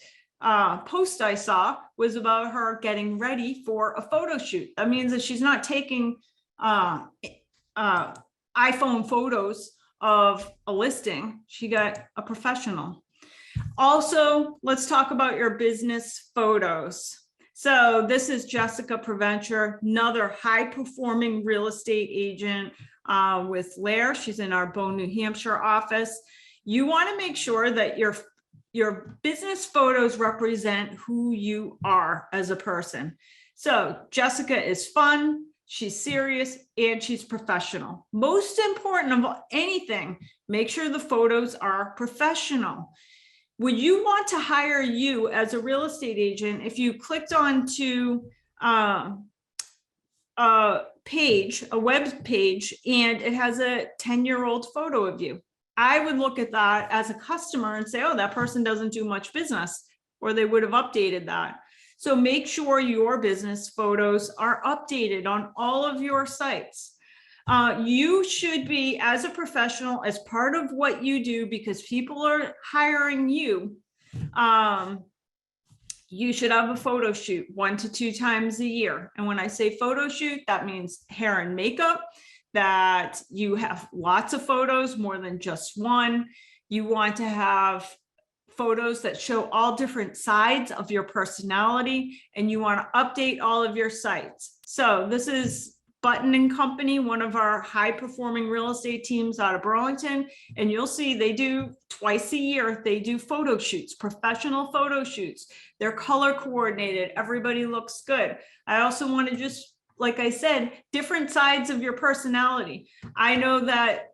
post I saw was about her getting ready for a photo shoot. That means that she's not taking iPhone photos of a listing. She got a professional. Also, let's talk about your business photos. So this is Jessica Preventure, another high-performing real estate agent with Lair. She's in our Bow, New Hampshire office. You want to make sure that your your business photos represent who you are as a person. So Jessica is fun, she's serious, and she's professional. Most important of anything, make sure the photos are professional. Would you want to hire you as a real estate agent if you clicked onto a page, a web page, and it has a 10-year-old photo of you? I would look at that as a customer and say, oh, that person doesn't do much business, or they would have updated that. So make sure your business photos are updated on all of your sites. You should be, as a professional, as part of what you do, because people are hiring you, you should have a photo shoot 1 to 2 times a year. And when I say photo shoot, that means hair and makeup, that you have lots of photos, more than just one. You want to have photos that show all different sides of your personality, and you want to update all of your sites. So this is Button and Company, one of our high performing real estate teams out of Burlington. And you'll see they do twice a year, they do photo shoots, professional photo shoots. They're color coordinated. Everybody looks good. I also want to just, like I said, different sides of your personality. I know that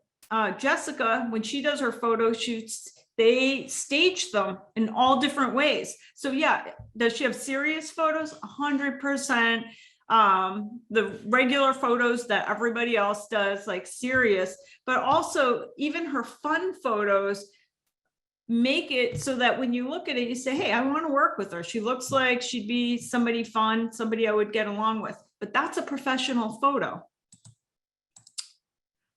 Jessica, when she does her photo shoots, they stage them in all different ways. So yeah, does she have serious photos? 100%. The regular photos that everybody else does, like serious, but also even her fun photos make it so that when you look at it, you say, hey, I want to work with her. She looks like she'd be somebody fun, somebody I would get along with. But that's a professional photo.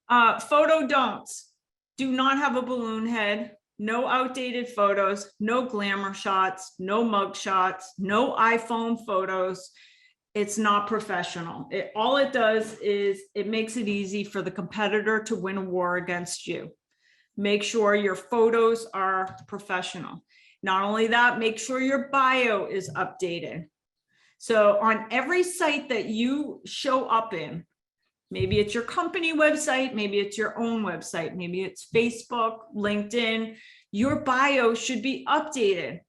Photo don'ts. Do not have a balloon head. No outdated photos, no glamour shots, no mug shots, no iPhone photos. It's not professional. All it does is it makes it easy for the competitor to win a war against you. Make sure your photos are professional. Not only that, make sure your bio is updated. So on every site that you show up in, maybe it's your company website, maybe it's your own website, maybe it's Facebook, LinkedIn, your bio should be updated.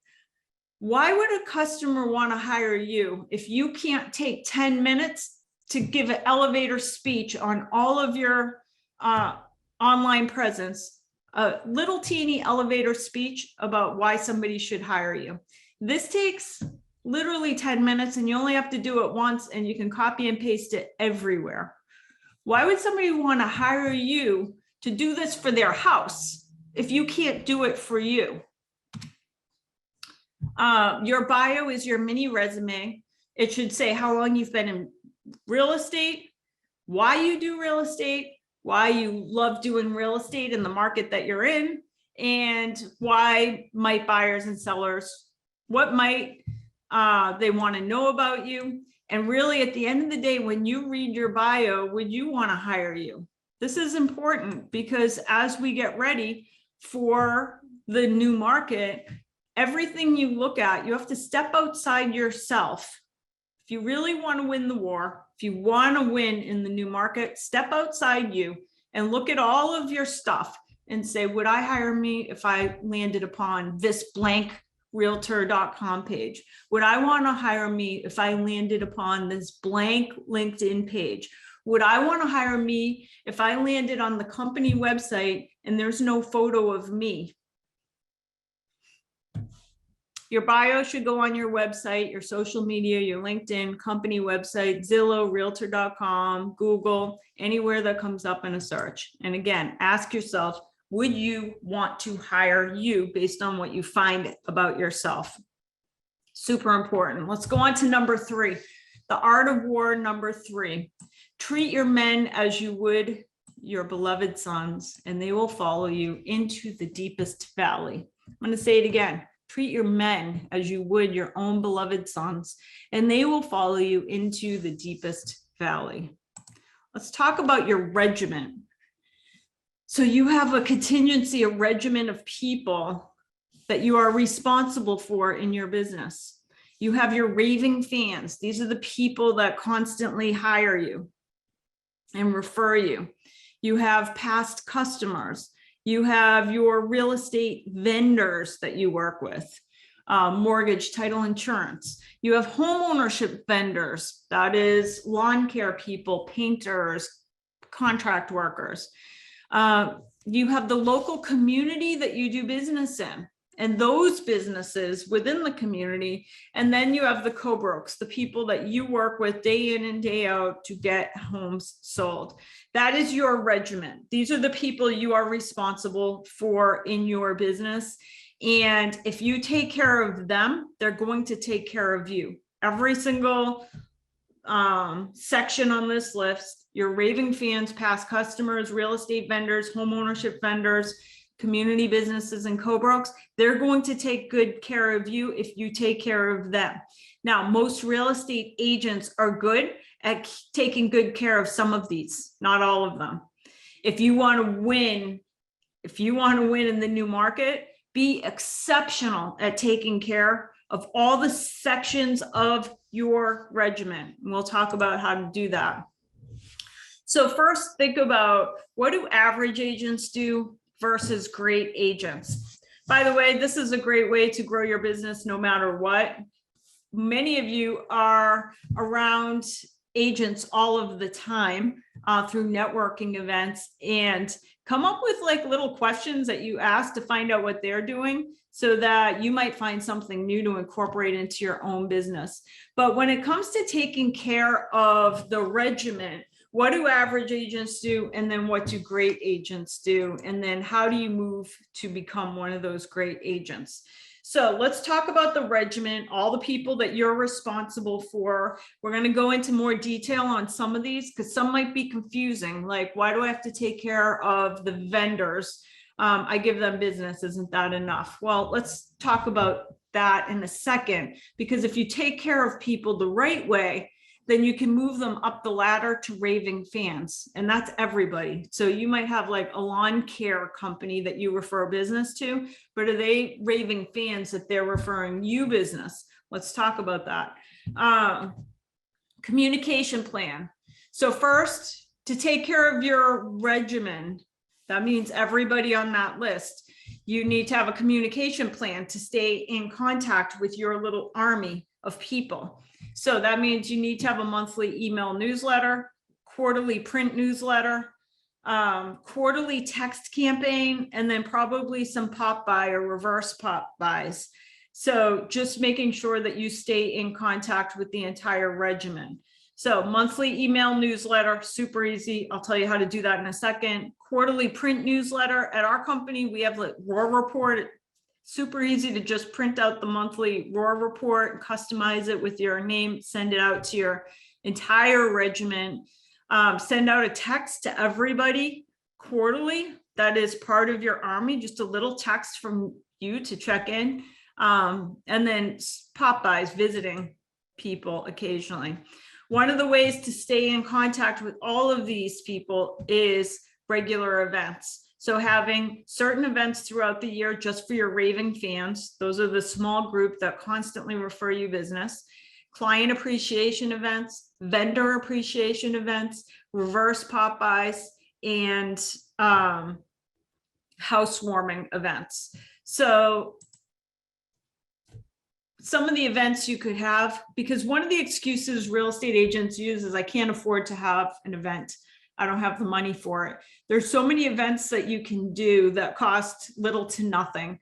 Why would a customer want to hire you if you can't take 10 minutes to give an elevator speech on all of your online presence, a little teeny elevator speech about why somebody should hire you? This takes literally 10 minutes, and you only have to do it once, and you can copy and paste it everywhere. Why would somebody want to hire you to do this for their house if you can't do it for you? Your bio is your mini resume. It should say how long you've been in real estate, why you do real estate, why you love doing real estate in the market that you're in, and why might buyers and sellers, what might they want to know about you. And really, at the end of the day, when you read your bio, would you want to hire you? This is important because as we get ready for the new market, everything you look at, you have to step outside yourself. If you really want to win the war, if you want to win in the new market, step outside you and look at all of your stuff and say, would I hire me if I landed upon this blank realtor.com page? Would I want to hire me if I landed upon this blank LinkedIn page? Would I want to hire me if I landed on the company website and there's no photo of me? Your bio should go on your website, your social media, your LinkedIn, company website, Zillow, realtor.com, Google, anywhere that comes up in a search. And again, ask yourself, would you want to hire you based on what you find about yourself? Super important. Let's go on to number 3, the art of war. Number 3, treat your men as you would your beloved sons, and they will follow you into the deepest valley. I'm going to say it again. Treat your men as you would your own beloved sons, and they will follow you into the deepest valley. Let's talk about your regimen. So you have a contingency, a regimen of people that you are responsible for in your business. You have your raving fans. These are the people that constantly hire you and refer you. You have past customers. You have your real estate vendors that you work with, mortgage, title, insurance. You have home ownership vendors, that is lawn care people, painters, contract workers. You have the local community that you do business in, and those businesses within the community. And then you have the co-brokes, the people that you work with day in and day out to get homes sold. That is your regimen. These are the people you are responsible for in your business. And if you take care of them, they're going to take care of you. Every single section on this list, your raving fans, past customers, real estate vendors, home ownership vendors, community businesses, and co-brokes, they're going to take good care of you if you take care of them. Now, most real estate agents are good at taking good care of some of these, not all of them. If you want to win, in the new market, be exceptional at taking care of all the sections of your regimen. And we'll talk about how to do that. So first, think about, what do average agents do versus great agents? By the way, this is a great way to grow your business no matter what. Many of you are around agents all of the time through networking events, and come up with like little questions that you ask to find out what they're doing, so that you might find something new to incorporate into your own business. But when it comes to taking care of the regimen, what do average agents do? And then what do great agents do? And then how do you move to become one of those great agents? So let's talk about the regimen, all the people that you're responsible for. We're going to go into more detail on some of these because some might be confusing. Like, why do I have to take care of the vendors? I give them business. Isn't that enough? Well, let's talk about that in a second, because if you take care of people the right way, then you can move them up the ladder to raving fans. And that's everybody. So you might have like a lawn care company that you refer business to, but are they raving fans that they're referring you business? Let's talk about that. Communication plan. So first, to take care of your regimen, that means everybody on that list, you need to have a communication plan to stay in contact with your little army of people. So that means you need to have a monthly email newsletter, quarterly print newsletter, quarterly text campaign, and then probably some pop buy or reverse pop buys. So just making sure that you stay in contact with the entire regimen. So monthly email newsletter, super easy. I'll tell you how to do that in a second. Quarterly print newsletter. At our company, we have like Rapport. Super easy to just print out the monthly report, customize it with your name, send it out to your entire regimen. Send out a text to everybody quarterly. That is part of your army, just a little text from you to check in. And then pop buys, visiting people occasionally. One of the ways to stay in contact with all of these people is regular events. So having certain events throughout the year just for your raving fans. Those are the small group that constantly refer you business. Client appreciation events, vendor appreciation events, reverse pop buys, and housewarming events. So some of the events you could have, because one of the excuses real estate agents use is I can't afford to have an event. I don't have the money for it. There's so many events that you can do that cost little to nothing.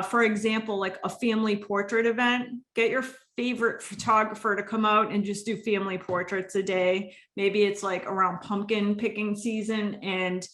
For example, like a family portrait event, get your favorite photographer to come out and just do family portraits a day. Maybe it's like around pumpkin picking season and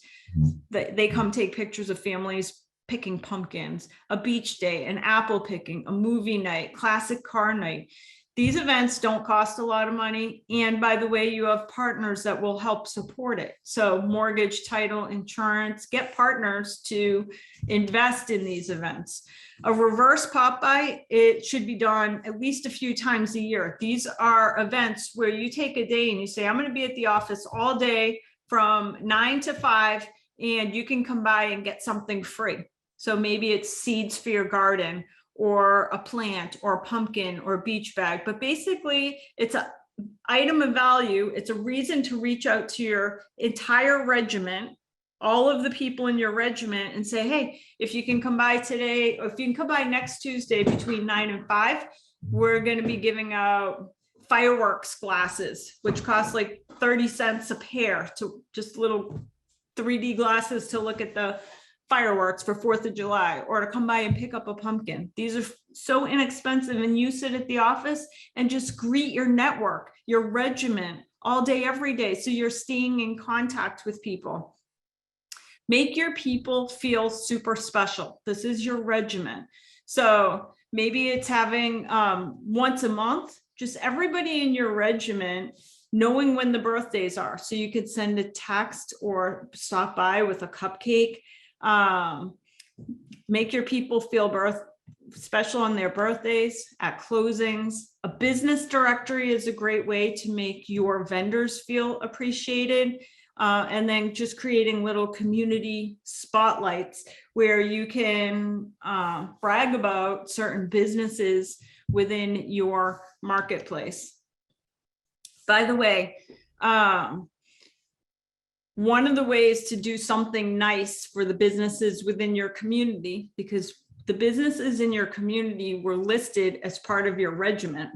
they come take pictures of families picking pumpkins, a beach day, an apple picking, a movie night, classic car night. These events don't cost a lot of money. And by the way, you have partners that will help support it. So mortgage, title, insurance, get partners to invest in these events. A reverse pop buy, it should be done at least a few times a year. These are events where you take a day and you say, I'm going to be at the office all day from 9 to 5, and you can come by and get something free. So maybe it's seeds for your garden, or a plant, or a pumpkin, or a beach bag. But basically, it's an item of value. It's a reason to reach out to your entire regiment, all of the people in your regiment and say, hey, if you can come by today, or if you can come by next Tuesday between 9 and 5, we're going to be giving out fireworks glasses, which cost like 30 cents a pair, to just little 3D glasses to look at the fireworks for 4th of July, or to come by and pick up a pumpkin. These are so inexpensive, and you sit at the office and just greet your network, your regiment, all day, every day. So you're staying in contact with people. Make your people feel super special. This is your regiment. So maybe it's having once a month, just everybody in your regiment knowing when the birthdays are. So you could send a text or stop by with a cupcake. Make your people feel special on their birthdays, at closings. A business directory is a great way to make your vendors feel appreciated. And then just creating little community spotlights where you can brag about certain businesses within your marketplace. By the way, one of the ways to do something nice for the businesses within your community, because the businesses in your community were listed as part of your regiment.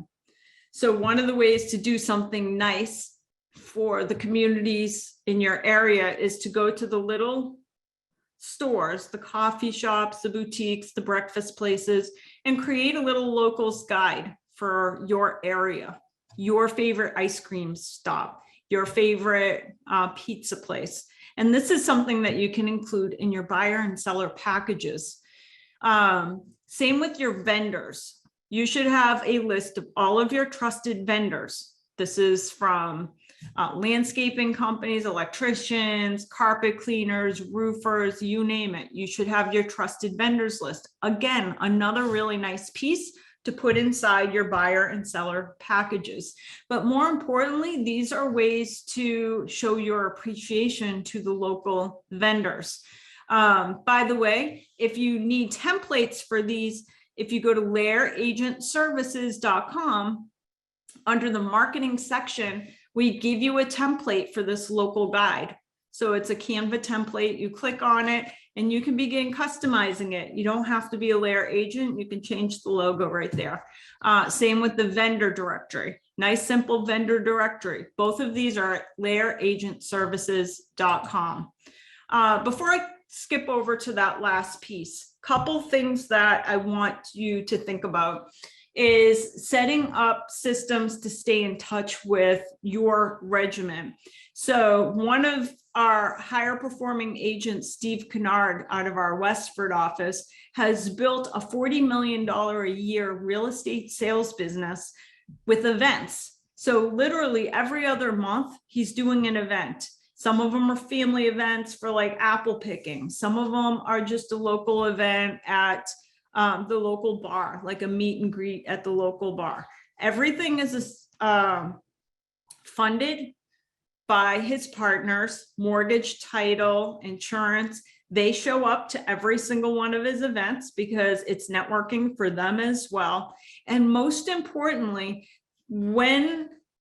So one of the ways to do something nice for the communities in your area is to go to the little stores, the coffee shops, the boutiques, the breakfast places, and create a little locals guide for your area, your favorite ice cream stop, your favorite pizza place. And this is something that you can include in your buyer and seller packages. Same with your vendors. You should have a list of all of your trusted vendors. This is from landscaping companies, electricians, carpet cleaners, roofers, you name it. You should have your trusted vendors list. Again, another really nice piece to put inside your buyer and seller packages. But more importantly, these are ways to show your appreciation to the local vendors. By the way, if you need templates for these, if you go to lairagentservices.com, under the marketing section, we give you a template for this local guide. So it's a Canva template. You click on it and you can begin customizing it. You don't have to be a Lair agent. You can change the logo right there. Same with the vendor directory. Nice, simple vendor directory. Both of these are at lairagentservices.com. Before I skip over to that last piece, couple things that I want you to think about is setting up systems to stay in touch with your regiment. So one of our higher performing agents, Steve Kennard, out of our Westford office, has built a $40 million a year real estate sales business with events. So literally every other month, he's doing an event. Some of them are family events for like apple picking. Some of them are just a local event at the local bar, like a meet and greet at the local bar. Everything is funded by his partners, mortgage, title, insurance. They show up to every single one of his events because it's networking for them as well. And most importantly,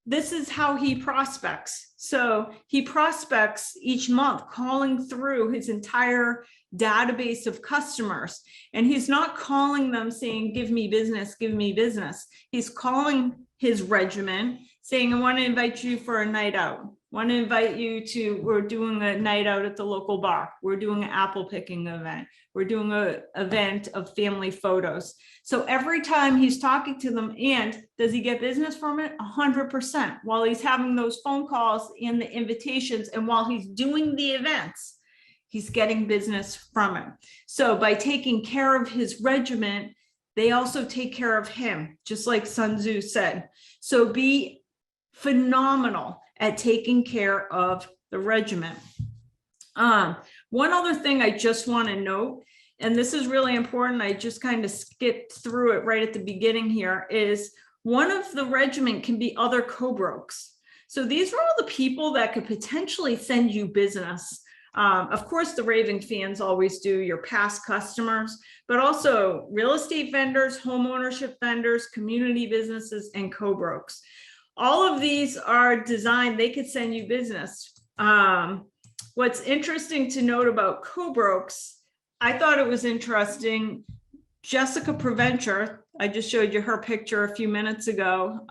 this is how he prospects. So he prospects each month, calling through his entire database of customers. And he's not calling them saying, give me business, give me business. He's calling his regiment saying, I want to invite you for a night out. Want to invite you to, we're doing a night out at the local bar. We're doing an apple picking event. We're doing an event of family photos. So every time he's talking to them, and does he get business from it? 100%. While he's having those phone calls and the invitations, and while he's doing the events, he's getting business from it. So by taking care of his regiment, they also take care of him, just like Sun Tzu said. So be phenomenal at taking care of the regiment. One other thing I just want to note, and this is really important, I just kind of skipped through it right at the beginning here, is one of the regiment can be other co-brokes. So these are all the people that could potentially send you business. Of course, the raving fans always do, your past customers, but also real estate vendors, home ownership vendors, community businesses, and co-brokes. All of these are designed, they could send you business. what's interesting to note about co-brokes, I thought it was interesting. Jessica Preventure, I just showed you her picture a few minutes ago,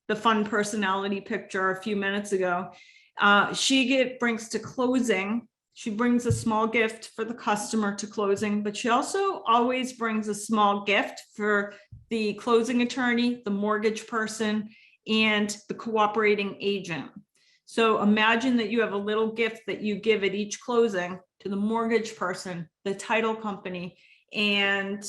the fun personality picture a few minutes ago. She brings to closing, she brings a small gift for the customer to closing, but she also always brings a small gift for the closing attorney, the mortgage person, and the cooperating agent. So imagine that you have a little gift that you give at each closing to the mortgage person, the title company, and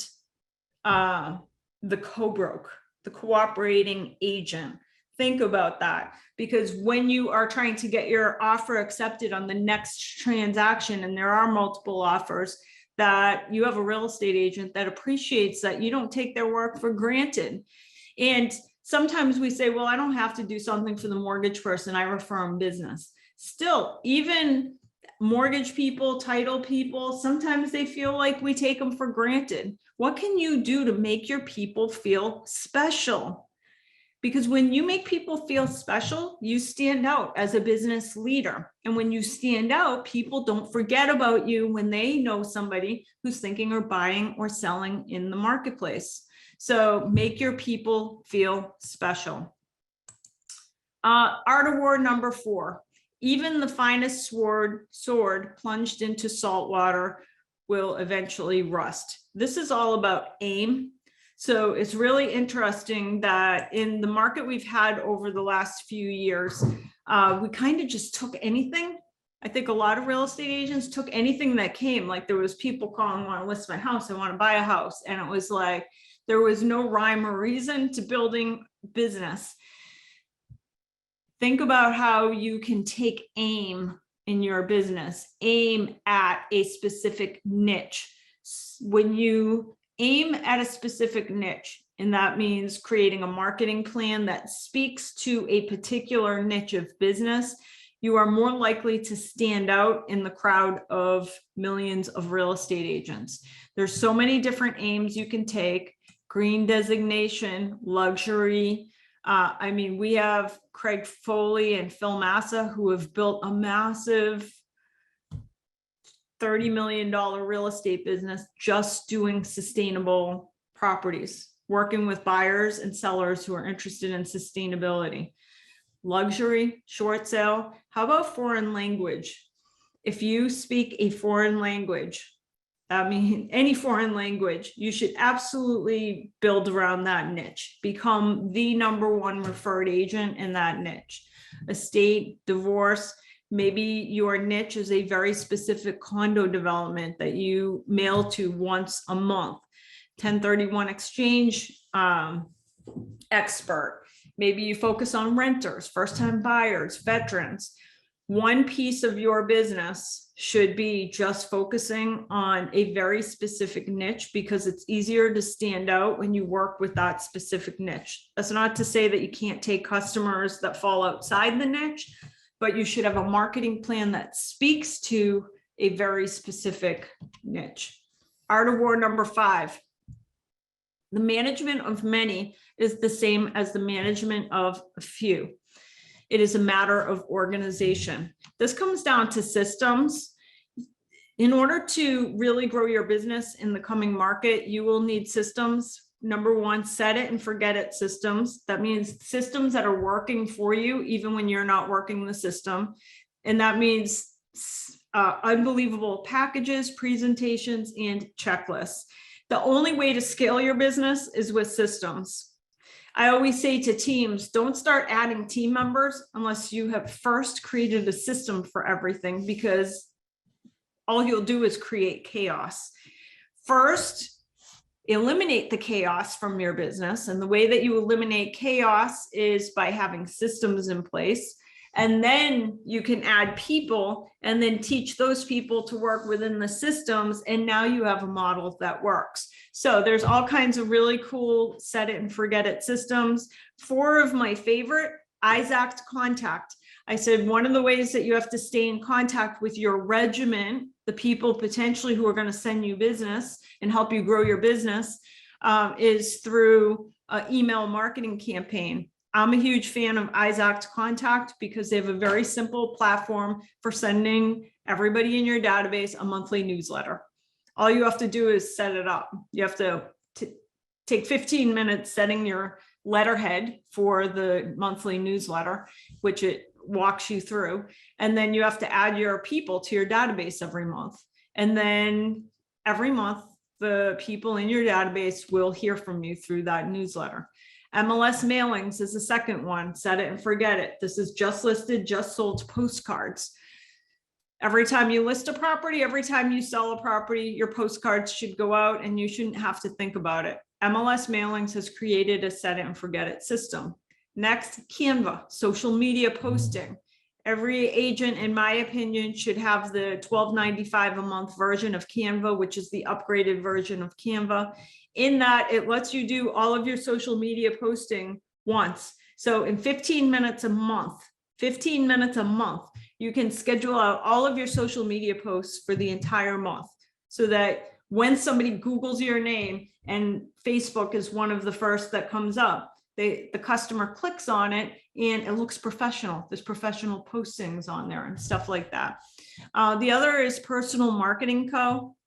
the co-broke, the cooperating agent. Think about that, because when you are trying to get your offer accepted on the next transaction, and there are multiple offers, that you have a real estate agent that appreciates that you don't take their work for granted. And sometimes we say, well, I don't have to do something for the mortgage person, I refer them business. Still, even mortgage people, title people, sometimes they feel like we take them for granted. What can you do to make your people feel special? Because when you make people feel special, you stand out as a business leader. And when you stand out, people don't forget about you when they know somebody who's thinking or buying or selling in the marketplace. So make your people feel special. Art of war number 4. Even the finest sword plunged into salt water will eventually rust. This is all about aim. So it's really interesting that in the market we've had over the last few years, we kind of just took anything. I think a lot of real estate agents took anything that came. Like there was people calling, I want to list my house, I want to buy a house. And it was like, there was no rhyme or reason to building business. Think about how you can take aim in your business, aim at a specific niche. When you aim at a specific niche, and that means creating a marketing plan that speaks to a particular niche of business, you are more likely to stand out in the crowd of millions of real estate agents. There's so many different aims you can take: green designation, luxury. I mean, we have Craig Foley and Phil Massa who have built a massive $30 million real estate business just doing sustainable properties, working with buyers and sellers who are interested in sustainability. Luxury, short sale. How about foreign language? If you speak a foreign language, I mean, any foreign language, you should absolutely build around that niche. Become the #1 referred agent in that niche. Estate, divorce. Maybe your niche is a very specific condo development that you mail to once a month. 1031 exchange expert. Maybe you focus on renters, first-time buyers, veterans. One piece of your business should be just focusing on a very specific niche, because it's easier to stand out when you work with that specific niche. That's not to say that you can't take customers that fall outside the niche, but you should have a marketing plan that speaks to a very specific niche. Art of war number 5. The management of many is the same as the management of a few. It is a matter of organization. This comes down to systems. In order to really grow your business in the coming market, you will need systems. Number 1, set it and forget it systems. That means systems that are working for you, even when you're not working the system. And that means unbelievable packages, presentations, and checklists. The only way to scale your business is with systems. I always say to teams, don't start adding team members unless you have first created a system for everything, because all you'll do is create chaos. First, eliminate the chaos from your business. And the way that you eliminate chaos is by having systems in place. And then you can add people and then teach those people to work within the systems. And now you have a model that works. So there's all kinds of really cool set it and forget it systems. 4 of my favorite: Isaac contact. I said one of the ways that you have to stay in contact with your regimen, the people potentially who are going to send you business and help you grow your business, is through an email marketing campaign. I'm a huge fan of Exact Contact because they have a very simple platform for sending everybody in your database a monthly newsletter. All you have to do is set it up. You have to take 15 minutes setting your letterhead for the monthly newsletter, which it walks you through. And then you have to add your people to your database every month. And then every month, the people in your database will hear from you through that newsletter. Mls Mailings is the second one. Set it and forget it. This is just listed, just sold postcards. Every time you list a property, every time you sell a property, your postcards should go out and you shouldn't have to think about it. Mls Mailings has created a set it and forget it system. Next, Canva, social media posting. Every agent, in my opinion, should have the $12.95 a month version of Canva, which is the upgraded version of Canva. In that, it lets you do all of your social media posting once. So in 15 minutes a month, you can schedule out all of your social media posts for the entire month so that when somebody Googles your name and Facebook is one of the first that comes up, the customer clicks on it and it looks professional. There's professional postings on there and stuff like that. The other is Personal Marketing Co.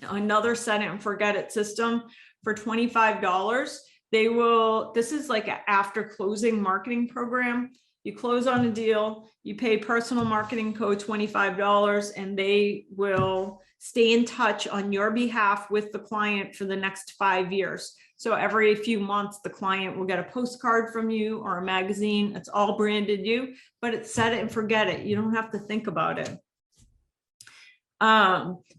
Another set it and forget it system for $25. This is like an after closing marketing program. You close on a deal, you pay Personal Marketing Co. $25, and they will stay in touch on your behalf with the client for the next 5 years. So every few months, the client will get a postcard from you or a magazine. It's all branded you, but it's set it and forget it. You don't have to think about it.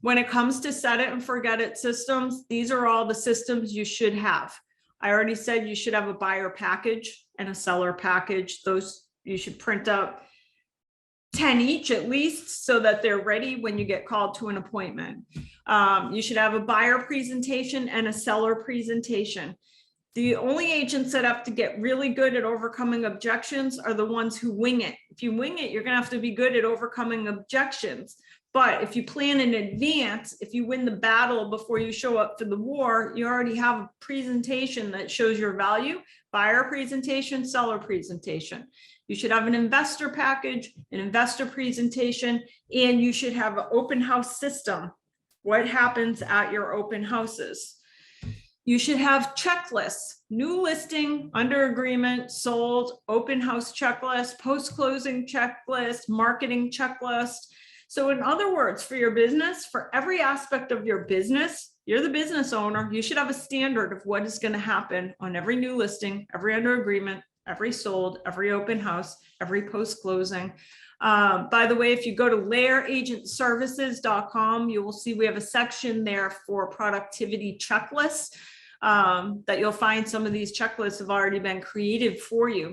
When it comes to set it and forget it systems, these are all the systems you should have. I already said you should have a buyer package and a seller package. Those you should print out 10 each at least so that they're ready when you get called to an appointment. You should have a buyer presentation and a seller presentation. The only agents that have to get really good at overcoming objections are the ones who wing it. If you wing it, you're going to have to be good at overcoming objections. But if you plan in advance, if you win the battle before you show up for the war, you already have a presentation that shows your value, buyer presentation, seller presentation. You should have an investor package, an investor presentation, and you should have an open house system. What happens at your open houses? You should have checklists, new listing, under agreement, sold, open house checklist, post-closing checklist, marketing checklist. So in other words, for your business, for every aspect of your business, you're the business owner, you should have a standard of what is going to happen on every new listing, every under agreement, every sold, every open house, every post-closing. By the way, if you go to layeragentservices.com, you will see we have a section there for productivity checklists that you'll find some of these checklists have already been created for you.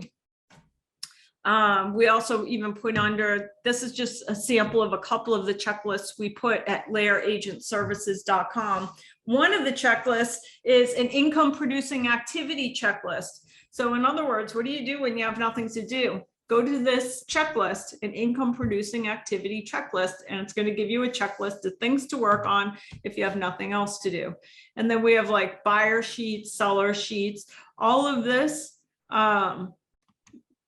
We also even put under, this is just a sample of a couple of the checklists we put at layeragentservices.com. One of the checklists is an income producing activity checklist. So in other words, what do you do when you have nothing to do? Go to this checklist, an income producing activity checklist, and it's going to give you a checklist of things to work on if you have nothing else to do. And then we have like buyer sheets, seller sheets, all of this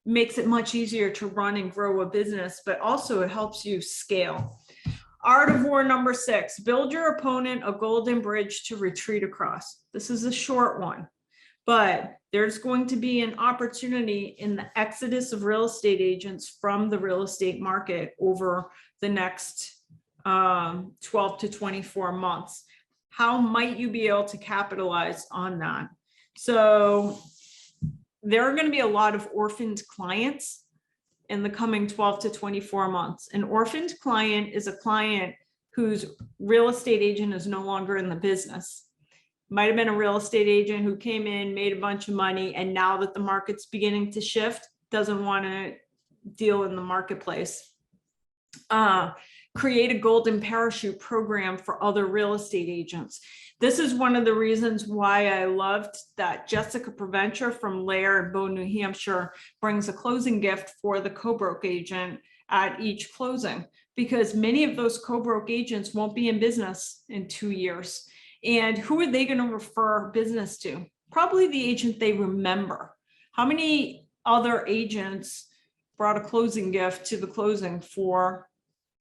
makes it much easier to run and grow a business, but also it helps you scale. Art of War number 6, build your opponent a golden bridge to retreat across. This is a short one, but there's going to be an opportunity in the exodus of real estate agents from the real estate market over the next 12 to 24 months. How might you be able to capitalize on that? So there are going to be a lot of orphaned clients in the coming 12 to 24 months. An orphaned client is a client whose real estate agent is no longer in the business. Might have been a real estate agent who came in, made a bunch of money, and now that the market's beginning to shift, doesn't want to deal in the marketplace. Create a golden parachute program for other real estate agents. This is one of the reasons why I loved that Jessica Preventure from Layer in Bow, New Hampshire brings a closing gift for the co-broke agent at each closing, because many of those co-broke agents won't be in business in 2 years. And who are they going to refer business to? Probably the agent they remember. How many other agents brought a closing gift to the closing for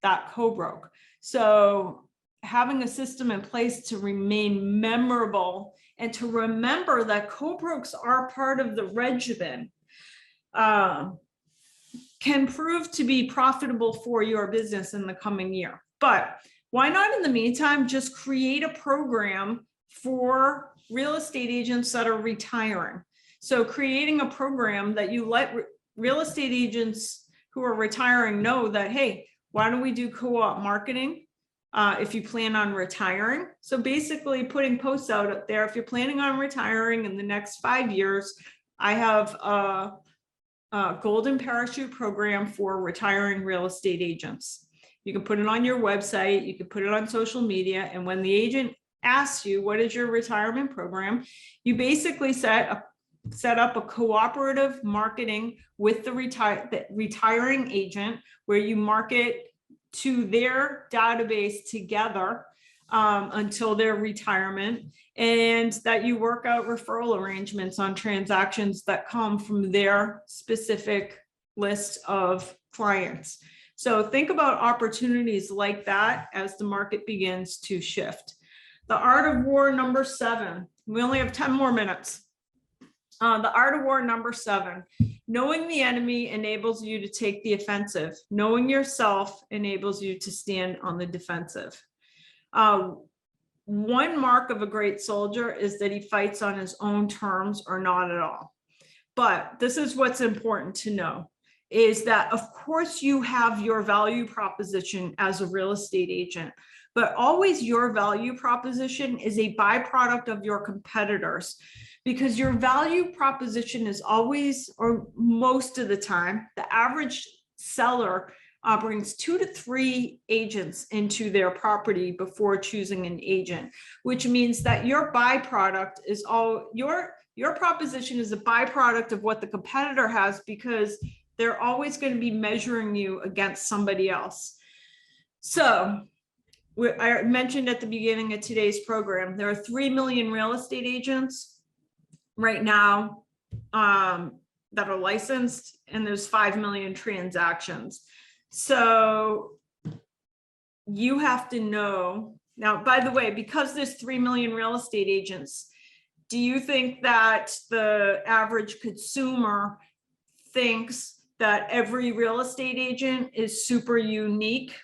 that co-broke. So having a system in place to remain memorable and to remember that co-brokes are part of the regimen can prove to be profitable for your business in the coming year. But why not, in the meantime, just create a program for real estate agents that are retiring? So creating a program that you let real estate agents who are retiring know that, hey, why don't we do co-op marketing if you plan on retiring? So basically putting posts out there, if you're planning on retiring in the next 5 years, I have a golden parachute program for retiring real estate agents. You can put it on your website, you can put it on social media, and when the agent asks you, what is your retirement program, you basically set up a cooperative marketing with the retiring agent, where you market to their database together until their retirement, and that you work out referral arrangements on transactions that come from their specific list of clients. So think about opportunities like that as the market begins to shift. The art of war number 7. We only have 10 more minutes. The art of war number 7. Knowing the enemy enables you to take the offensive. Knowing yourself enables you to stand on the defensive. One mark of a great soldier is that he fights on his own terms or not at all. But this is what's important to know, is that of course you have your value proposition as a real estate agent, but always your value proposition is a byproduct of your competitors, because your value proposition is always, or most of the time, the average seller brings 2 to 3 agents into their property before choosing an agent, which means that your byproduct is all your proposition is a byproduct of what the competitor has, because they're always going to be measuring you against somebody else. So I mentioned at the beginning of today's program, there are 3 million real estate agents right now that are licensed, and there's 5 million transactions. So you have to know now, by the way, because there's 3 million real estate agents, do you think that the average consumer thinks that every real estate agent is super unique?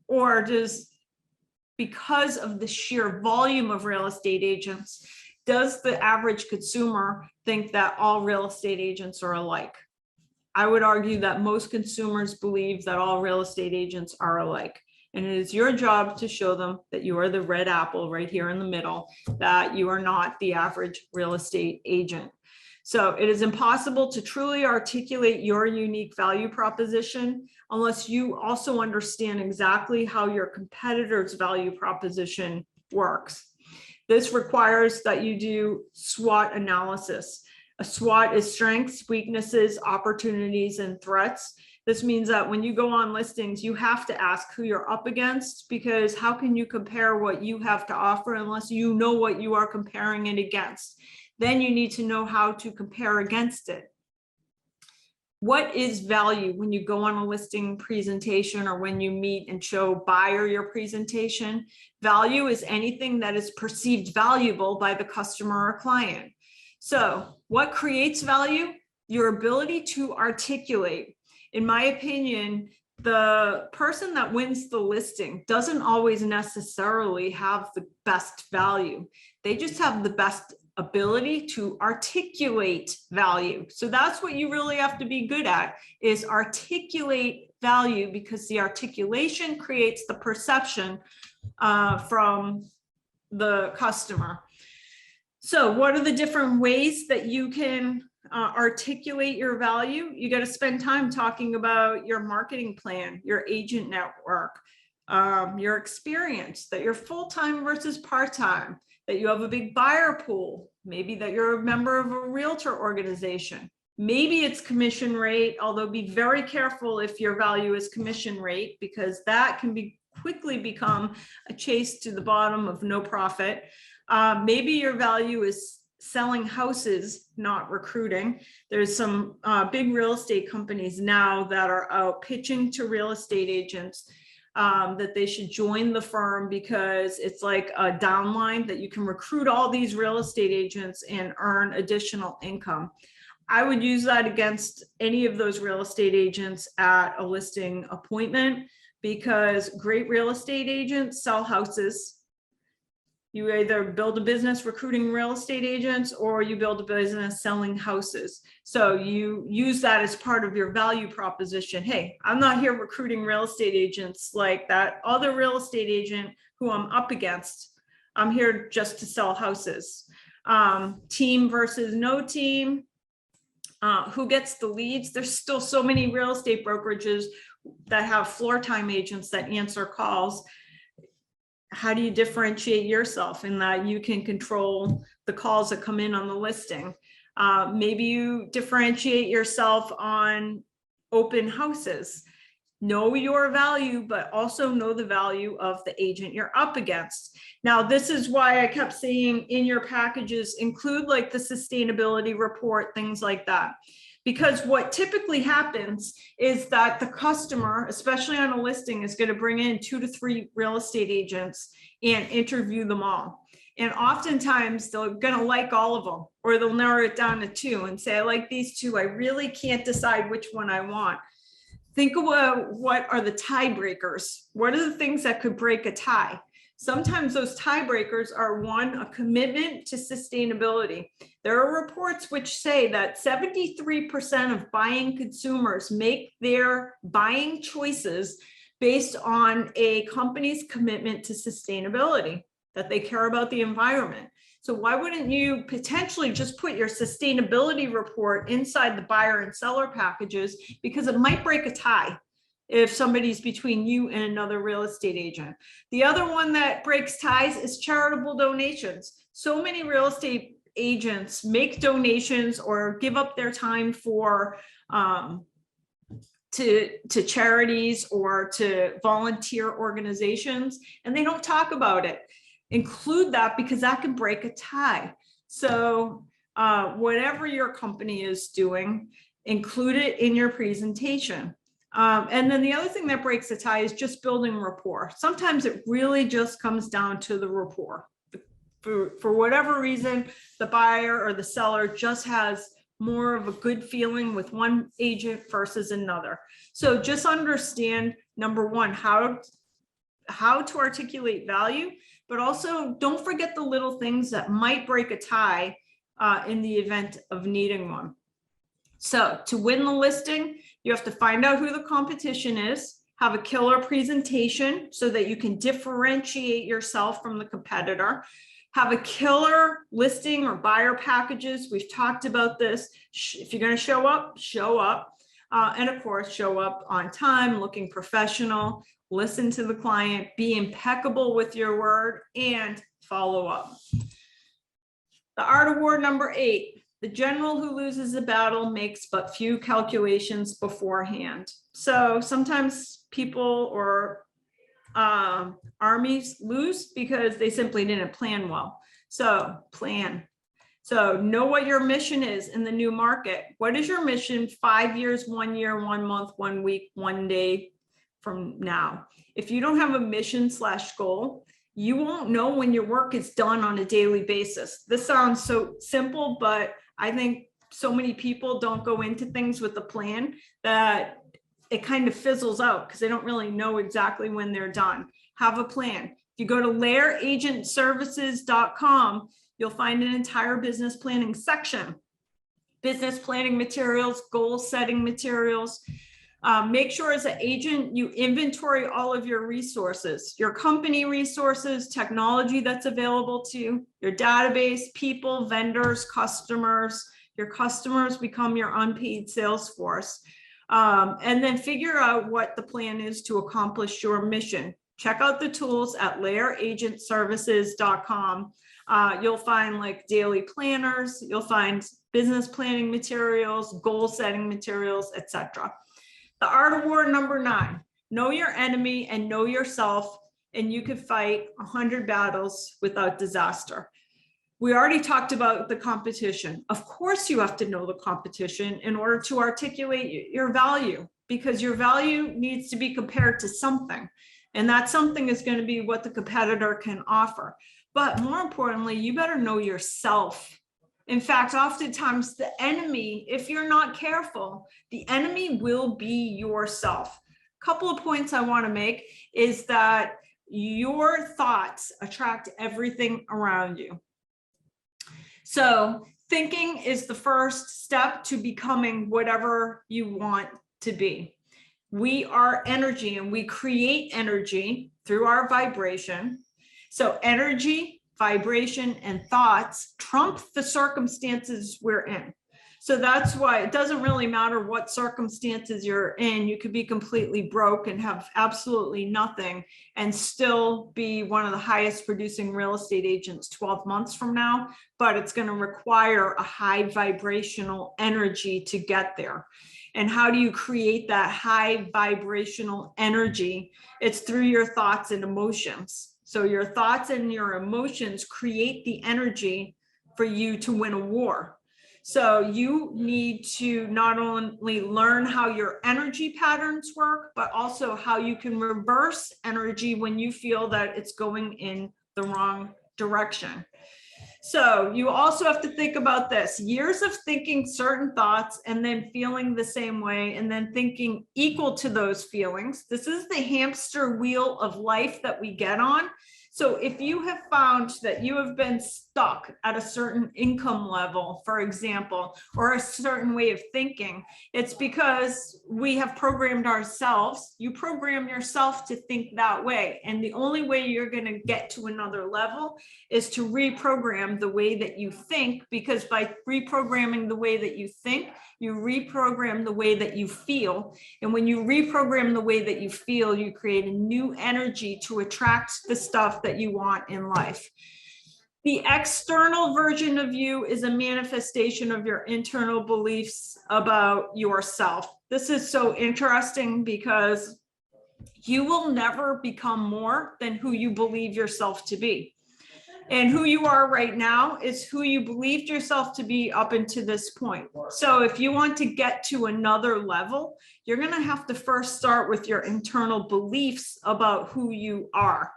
Or does, because of the sheer volume of real estate agents, does the average consumer think that all real estate agents are alike? I would argue that most consumers believe that all real estate agents are alike. And it is your job to show them that you are the red apple right here in the middle, that you are not the average real estate agent. So it is impossible to truly articulate your unique value proposition unless you also understand exactly how your competitor's value proposition works. This requires that you do SWOT analysis. A SWOT is strengths, weaknesses, opportunities, and threats. This means that when you go on listings, you have to ask who you're up against, because how can you compare what you have to offer unless you know what you are comparing it against? Then you need to know how to compare against it. What is value when you go on a listing presentation or when you meet and show buyer your presentation? Value is anything that is perceived valuable by the customer or client. So what creates value? Your ability to articulate. In my opinion, the person that wins the listing doesn't always necessarily have the best value. They just have the best ability to articulate value. So that's what you really have to be good at, is articulate value, because the articulation creates the perception from the customer. So what are the different ways that you can articulate your value? You got to spend time talking about your marketing plan, your agent network, your experience, that you're full-time versus part-time, that you have a big buyer pool, maybe that you're a member of a realtor organization. Maybe it's commission rate, although be very careful if your value is commission rate, because that can be quickly become a chase to the bottom of no profit. Maybe your value is selling houses, not recruiting. There's some big real estate companies now that are out pitching to real estate agents that they should join the firm because it's like a downline that you can recruit all these real estate agents and earn additional income. I would use that against any of those real estate agents at a listing appointment, because great real estate agents sell houses. You either build a business recruiting real estate agents, or you build a business selling houses. So you use that as part of your value proposition. Hey, I'm not here recruiting real estate agents like that other real estate agent who I'm up against. I'm here just to sell houses. Team versus no team. Who gets the leads? There's still so many real estate brokerages that have floor time agents that answer calls. How do you differentiate yourself in that you can control the calls that come in on the listing? Maybe you differentiate yourself on open houses. Know your value, but also know the value of the agent you're up against. Now, this is why I kept saying in your packages, include like the sustainability report, things like that. Because what typically happens is that the customer, especially on a listing, is going to bring in 2 to 3 real estate agents and interview them all. And oftentimes they're going to like all of them, or they'll narrow it down to 2 and say, I like these 2. I really can't decide which one I want. Think about what are the tiebreakers? What are the things that could break a tie? Sometimes those tiebreakers are, 1, a commitment to sustainability. There are reports which say that 73% of buying consumers make their buying choices based on a company's commitment to sustainability, that they care about the environment. So why wouldn't you potentially just put your sustainability report inside the buyer and seller packages, because it might break a tie if somebody's between you and another real estate agent. The other one that breaks ties is charitable donations. So many real estate agents make donations or give up their time for to charities or to volunteer organizations, and they don't talk about it. Include that, because that can break a tie. So whatever your company is doing, include it in your presentation. And then the other thing that breaks a tie is just building rapport. Sometimes it really just comes down to the rapport. For whatever reason, the buyer or the seller just has more of a good feeling with one agent versus another. So just understand, number 1, how to articulate value, but also don't forget the little things that might break a tie in the event of needing one. So to win the listing, you have to find out who the competition is, have a killer presentation so that you can differentiate yourself from the competitor, have a killer listing or buyer packages. We've talked about this. If you're going to show up, show up. And of course, show up on time, looking professional, listen to the client, be impeccable with your word, and follow up. The art of war number 8. The general who loses a battle makes but few calculations beforehand. So sometimes people or armies lose because they simply didn't plan well. So plan. So know what your mission is in the new market. What is your mission 5 years, 1 year, 1 month, 1 week, 1 day from now? If you don't have a mission/goal, you won't know when your work is done on a daily basis. This sounds so simple, but I think so many people don't go into things with a plan that it kind of fizzles out because they don't really know exactly when they're done. Have a plan. If you go to lairagentservices.com, you'll find an entire business planning section. Business planning materials, goal setting materials. Make sure as an agent, you inventory all of your resources, your company resources, technology that's available to you, your database, people, vendors, customers. Your customers become your unpaid sales force. And then figure out what the plan is to accomplish your mission. Check out the tools at lairagentservices.com. You'll find like daily planners, you'll find business planning materials, goal setting materials, etc. The art of war number 9, know your enemy and know yourself, and you can fight 100 battles without disaster. We already talked about the competition. Of course, you have to know the competition in order to articulate your value, because your value needs to be compared to something. And that something is going to be what the competitor can offer. But more importantly, you better know yourself. In fact, oftentimes the enemy, if you're not careful, the enemy will be yourself. A couple of points I want to make is that your thoughts attract everything around you. So thinking is the first step to becoming whatever you want to be. We are energy, and we create energy through our vibration. So energy, vibration, and thoughts trump the circumstances we're in. So that's why it doesn't really matter what circumstances you're in. You could be completely broke and have absolutely nothing and still be one of the highest producing real estate agents 12 months from now, but it's going to require a high vibrational energy to get there. And how do you create that high vibrational energy? It's through your thoughts and emotions. So your thoughts and your emotions create the energy for you to win a war. So you need to not only learn how your energy patterns work, but also how you can reverse energy when you feel that it's going in the wrong direction. So you also have to think about this: years of thinking certain thoughts and then feeling the same way and then thinking equal to those feelings. This is the hamster wheel of life that we get on. So if you have found that you have been stuck at a certain income level, for example, or a certain way of thinking, it's because we have programmed ourselves. You program yourself to think that way. And the only way you're going to get to another level is to reprogram the way that you think, because by reprogramming the way that you think, you reprogram the way that you feel. And when you reprogram the way that you feel, you create a new energy to attract the stuff that you want in life. The external version of you is a manifestation of your internal beliefs about yourself. This is so interesting because you will never become more than who you believe yourself to be. And who you are right now is who you believed yourself to be up until this point. So if you want to get to another level, you're going to have to first start with your internal beliefs about who you are.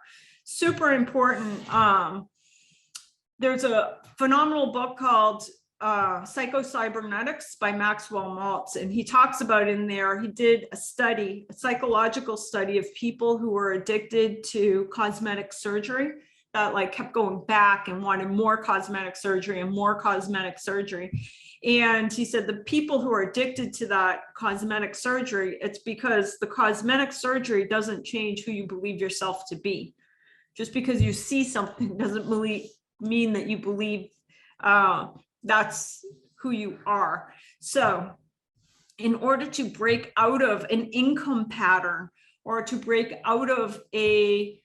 Super important. There's a phenomenal book called Psycho-Cybernetics by Maxwell Maltz, and he talks about in there, he did a study, a psychological study of people who were addicted to cosmetic surgery, that like kept going back and wanted more cosmetic surgery and more cosmetic surgery. And he said the people who are addicted to that cosmetic surgery, it's because the cosmetic surgery doesn't change who you believe yourself to be. Just because you see something doesn't mean that you believe that's who you are. So in order to break out of an income pattern or to break out of a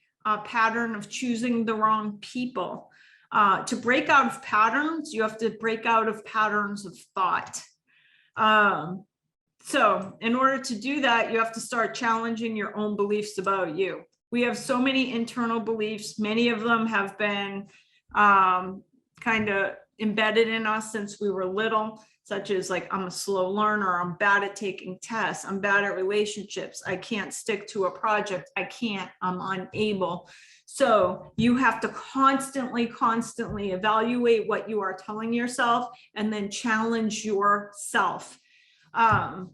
pattern of choosing the wrong people, to break out of patterns, you have to break out of patterns of thought. So in order to do that, you have to start challenging your own beliefs about you. We have so many internal beliefs. Many of them have been kind of embedded in us since we were little, such as like, I'm a slow learner, I'm bad at taking tests, I'm bad at relationships, I can't stick to a project, I'm unable. So you have to constantly evaluate what you are telling yourself and then challenge yourself. And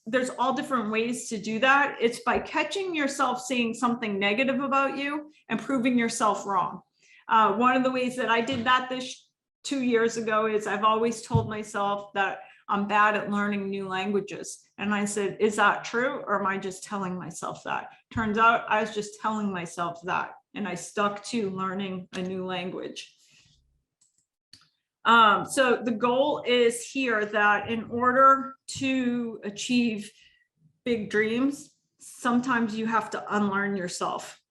there's all different ways to do that. It's by catching yourself saying something negative about you and proving yourself wrong. One of the ways that I did that 2 years ago is I've always told myself that I'm bad at learning new languages. And I said, is that true? Or am I just telling myself that? Turns out I was just telling myself that. And I stuck to learning a new language. So the goal is here that in order to achieve big dreams, sometimes you have to unlearn yourself.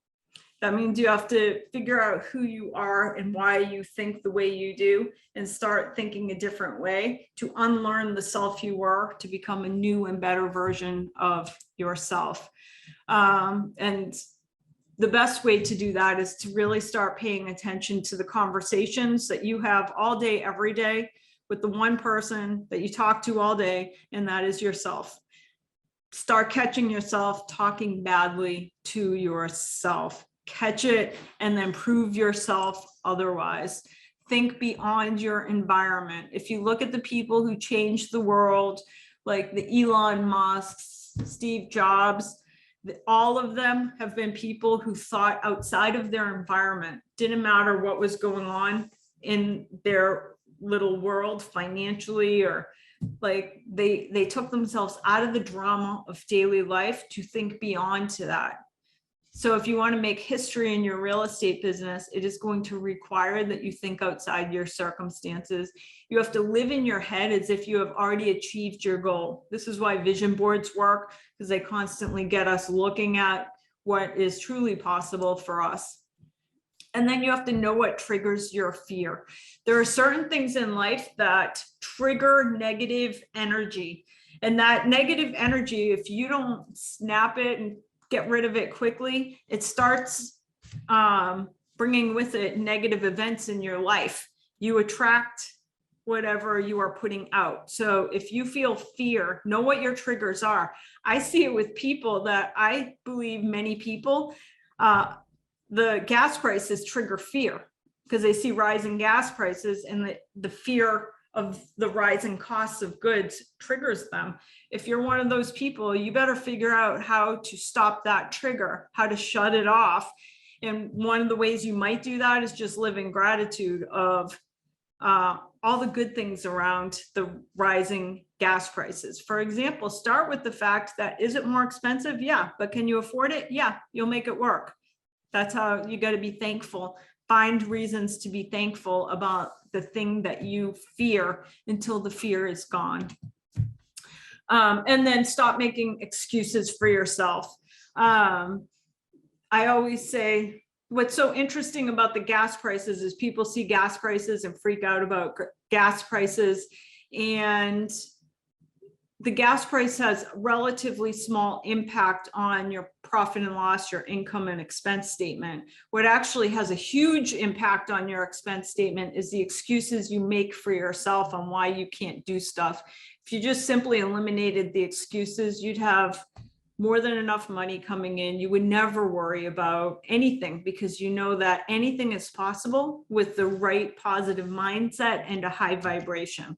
That means you have to figure out who you are and why you think the way you do and start thinking a different way to unlearn the self you were to become a new and better version of yourself. And the best way to do that is to really start paying attention to the conversations that you have all day, every day, with the one person that you talk to all day, and that is yourself. Start catching yourself talking badly to yourself. Catch it and then prove yourself otherwise. Think beyond your environment. If you look at the people who changed the world, like the Elon Musks, Steve Jobs, all of them have been people who thought outside of their environment. Didn't matter what was going on in their little world financially, or like they took themselves out of the drama of daily life to think beyond to that. So if you want to make history in your real estate business, it is going to require that you think outside your circumstances. You have to live in your head as if you have already achieved your goal. This is why vision boards work, because they constantly get us looking at what is truly possible for us. And then you have to know what triggers your fear. There are certain things in life that trigger negative energy. And that negative energy, if you don't snap it and get rid of it quickly, it starts bringing with it negative events in your life. You attract whatever you are putting out. So if you feel fear, know what your triggers are. I see it with people that I believe many people, the gas prices trigger fear because they see rising gas prices, and the fear of the rising costs of goods triggers them. If you're one of those people, you better figure out how to stop that trigger, how to shut it off. And one of the ways you might do that is just live in gratitude of all the good things around the rising gas prices. For example, start with the fact that, is it more expensive? Yeah. But can you afford it? Yeah, you'll make it work. That's how you got to be thankful. Find reasons to be thankful about the thing that you fear until the fear is gone. And then stop making excuses for yourself. I always say, what's so interesting about the gas prices is people see gas prices and freak out about gas prices. And the gas price has relatively small impact on your profit and loss, your income and expense statement. What actually has a huge impact on your expense statement is the excuses you make for yourself on why you can't do stuff. If you just simply eliminated the excuses, you'd have more than enough money coming in. You would never worry about anything because you know that anything is possible with the right positive mindset and a high vibration.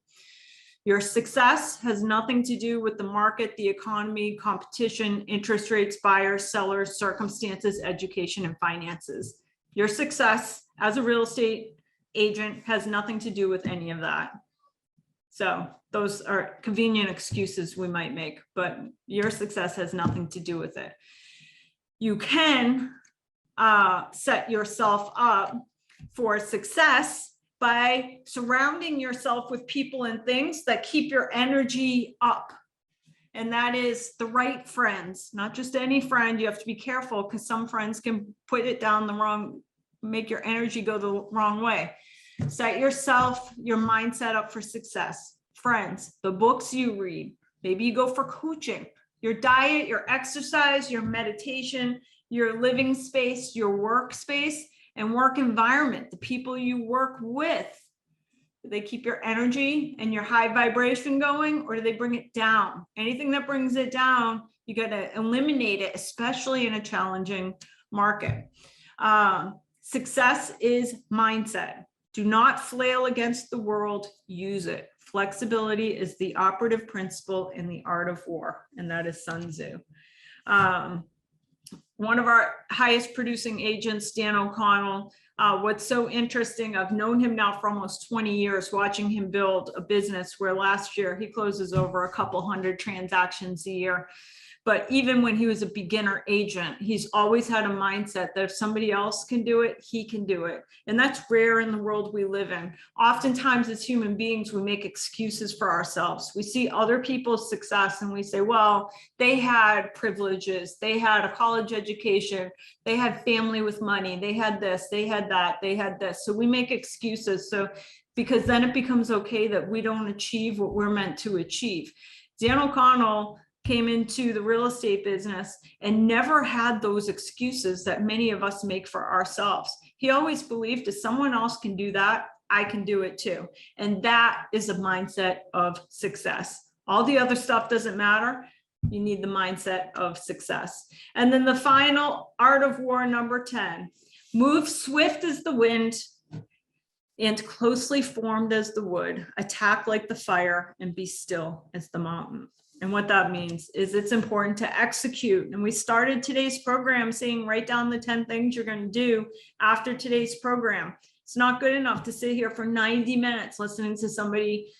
Your success has nothing to do with the market, the economy, competition, interest rates, buyers, sellers, circumstances, education, and finances. Your success as a real estate agent has nothing to do with any of that. So those are convenient excuses we might make, but your success has nothing to do with it. You can set yourself up for success by surrounding yourself with people and things that keep your energy up. And that is the right friends, not just any friend. You have to be careful because some friends can put it down the wrong, make your energy go the wrong way. Set yourself, your mindset up for success. Friends, the books you read, maybe you go for coaching, your diet, your exercise, your meditation, your living space, your workspace, and work environment, the people you work with. Do they keep your energy and your high vibration going, or do they bring it down? Anything that brings it down, you got to eliminate it, especially in a challenging market. Success is mindset. Do not flail against the world, use it. Flexibility is the operative principle in the art of war, and that is Sun Tzu. One of our highest producing agents, Dan O'Connell, what's so interesting, I've known him now for almost 20 years, watching him build a business where last year he closes over a couple hundred transactions a year. But even when he was a beginner agent, he's always had a mindset that if somebody else can do it, he can do it. And that's rare in the world we live in. Oftentimes as human beings, we make excuses for ourselves. We see other people's success and we say, well, they had privileges, they had a college education, they had family with money, they had this, they had that, they had this. So we make excuses. So because then it becomes okay that we don't achieve what we're meant to achieve. Dan O'Connell came into the real estate business and never had those excuses that many of us make for ourselves. He always believed if someone else can do that, I can do it too. And that is a mindset of success. All the other stuff doesn't matter. You need the mindset of success. And then the final art of war, number 10, move swift as the wind and closely formed as the wood, attack like the fire and be still as the mountain. And what that means is it's important to execute. And we started today's program saying, write down the 10 things you're going to do after today's program. It's not good enough to sit here for 90 minutes listening to somebody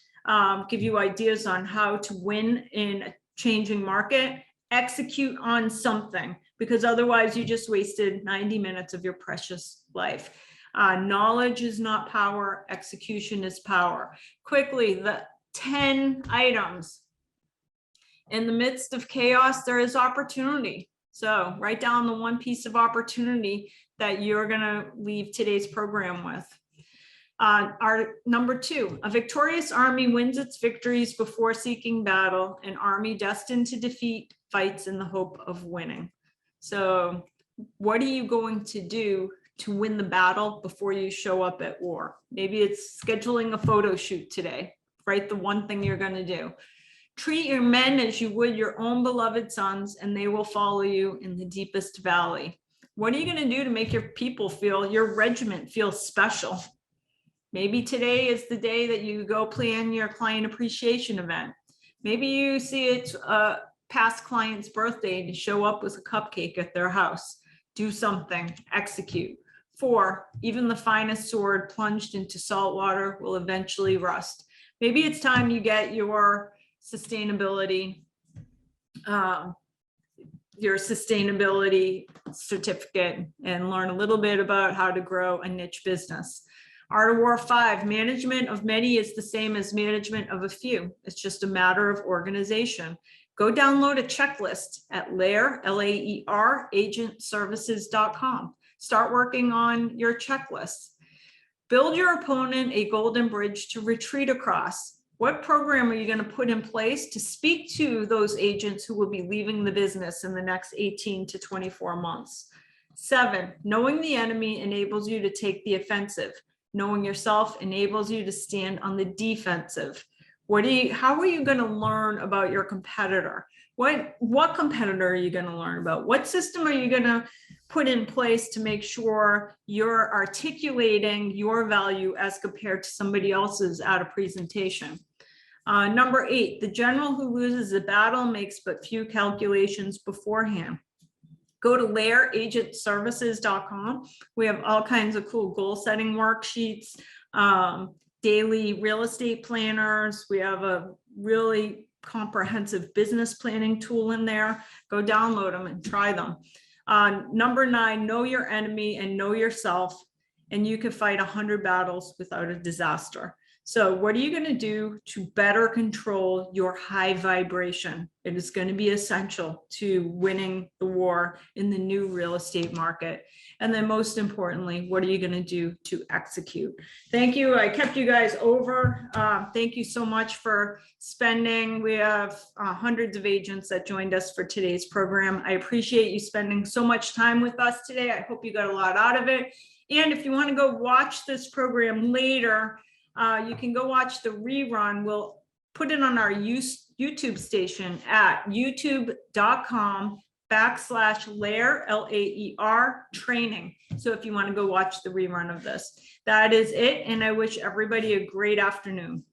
give you ideas on how to win in a changing market. Execute on something, because otherwise you just wasted 90 minutes of your precious life. Knowledge is not power. Execution is power. Quickly, the 10 items. In the midst of chaos, there is opportunity. So write down the one piece of opportunity that you're going to leave today's program with. Our number 2, a victorious army wins its victories before seeking battle. An army destined to defeat fights in the hope of winning. So what are you going to do to win the battle before you show up at war? Maybe it's scheduling a photo shoot today. Write the one thing you're going to do. Treat your men as you would your own beloved sons, and they will follow you in the deepest valley. What are you going to do to make your people feel, your regiment feel special? Maybe today is the day that you go plan your client appreciation event. Maybe you see it's a past client's birthday to show up with a cupcake at their house. Do something, execute. 4, even the finest sword plunged into salt water will eventually rust. Maybe it's time you get your sustainability certificate and learn a little bit about how to grow a niche business. Art of War 5, management of many is the same as management of a few. It's just a matter of organization. Go download a checklist at Lair, L-A-E-R, agentservices.com. Start working on your checklists. Build your opponent a golden bridge to retreat across. What program are you going to put in place to speak to those agents who will be leaving the business in the next 18 to 24 months? 7, knowing the enemy enables you to take the offensive. Knowing yourself enables you to stand on the defensive. How are you going to learn about your competitor? What competitor are you going to learn about? What system are you going to put in place to make sure you're articulating your value as compared to somebody else's at a presentation? Number 8, the general who loses the battle makes but few calculations beforehand. Go to lairagentservices.com. We have all kinds of cool goal setting worksheets, daily real estate planners. We have a really comprehensive business planning tool in there. Go download them and try them. Number 9, know your enemy and know yourself, and you can fight 100 battles without a disaster. So what are you going to do to better control your high vibration? It is going to be essential to winning the war in the new real estate market. And then most importantly, what are you going to do to execute? Thank you. I kept you guys over. Thank you so much for spending. We have hundreds of agents that joined us for today's program. I appreciate you spending so much time with us today. I hope you got a lot out of it. And if you want to go watch this program later, you can go watch the rerun. We'll put it on our YouTube station at youtube.com/Lair, L-A-E-R, training. So if you want to go watch the rerun of this, that is it. And I wish everybody a great afternoon.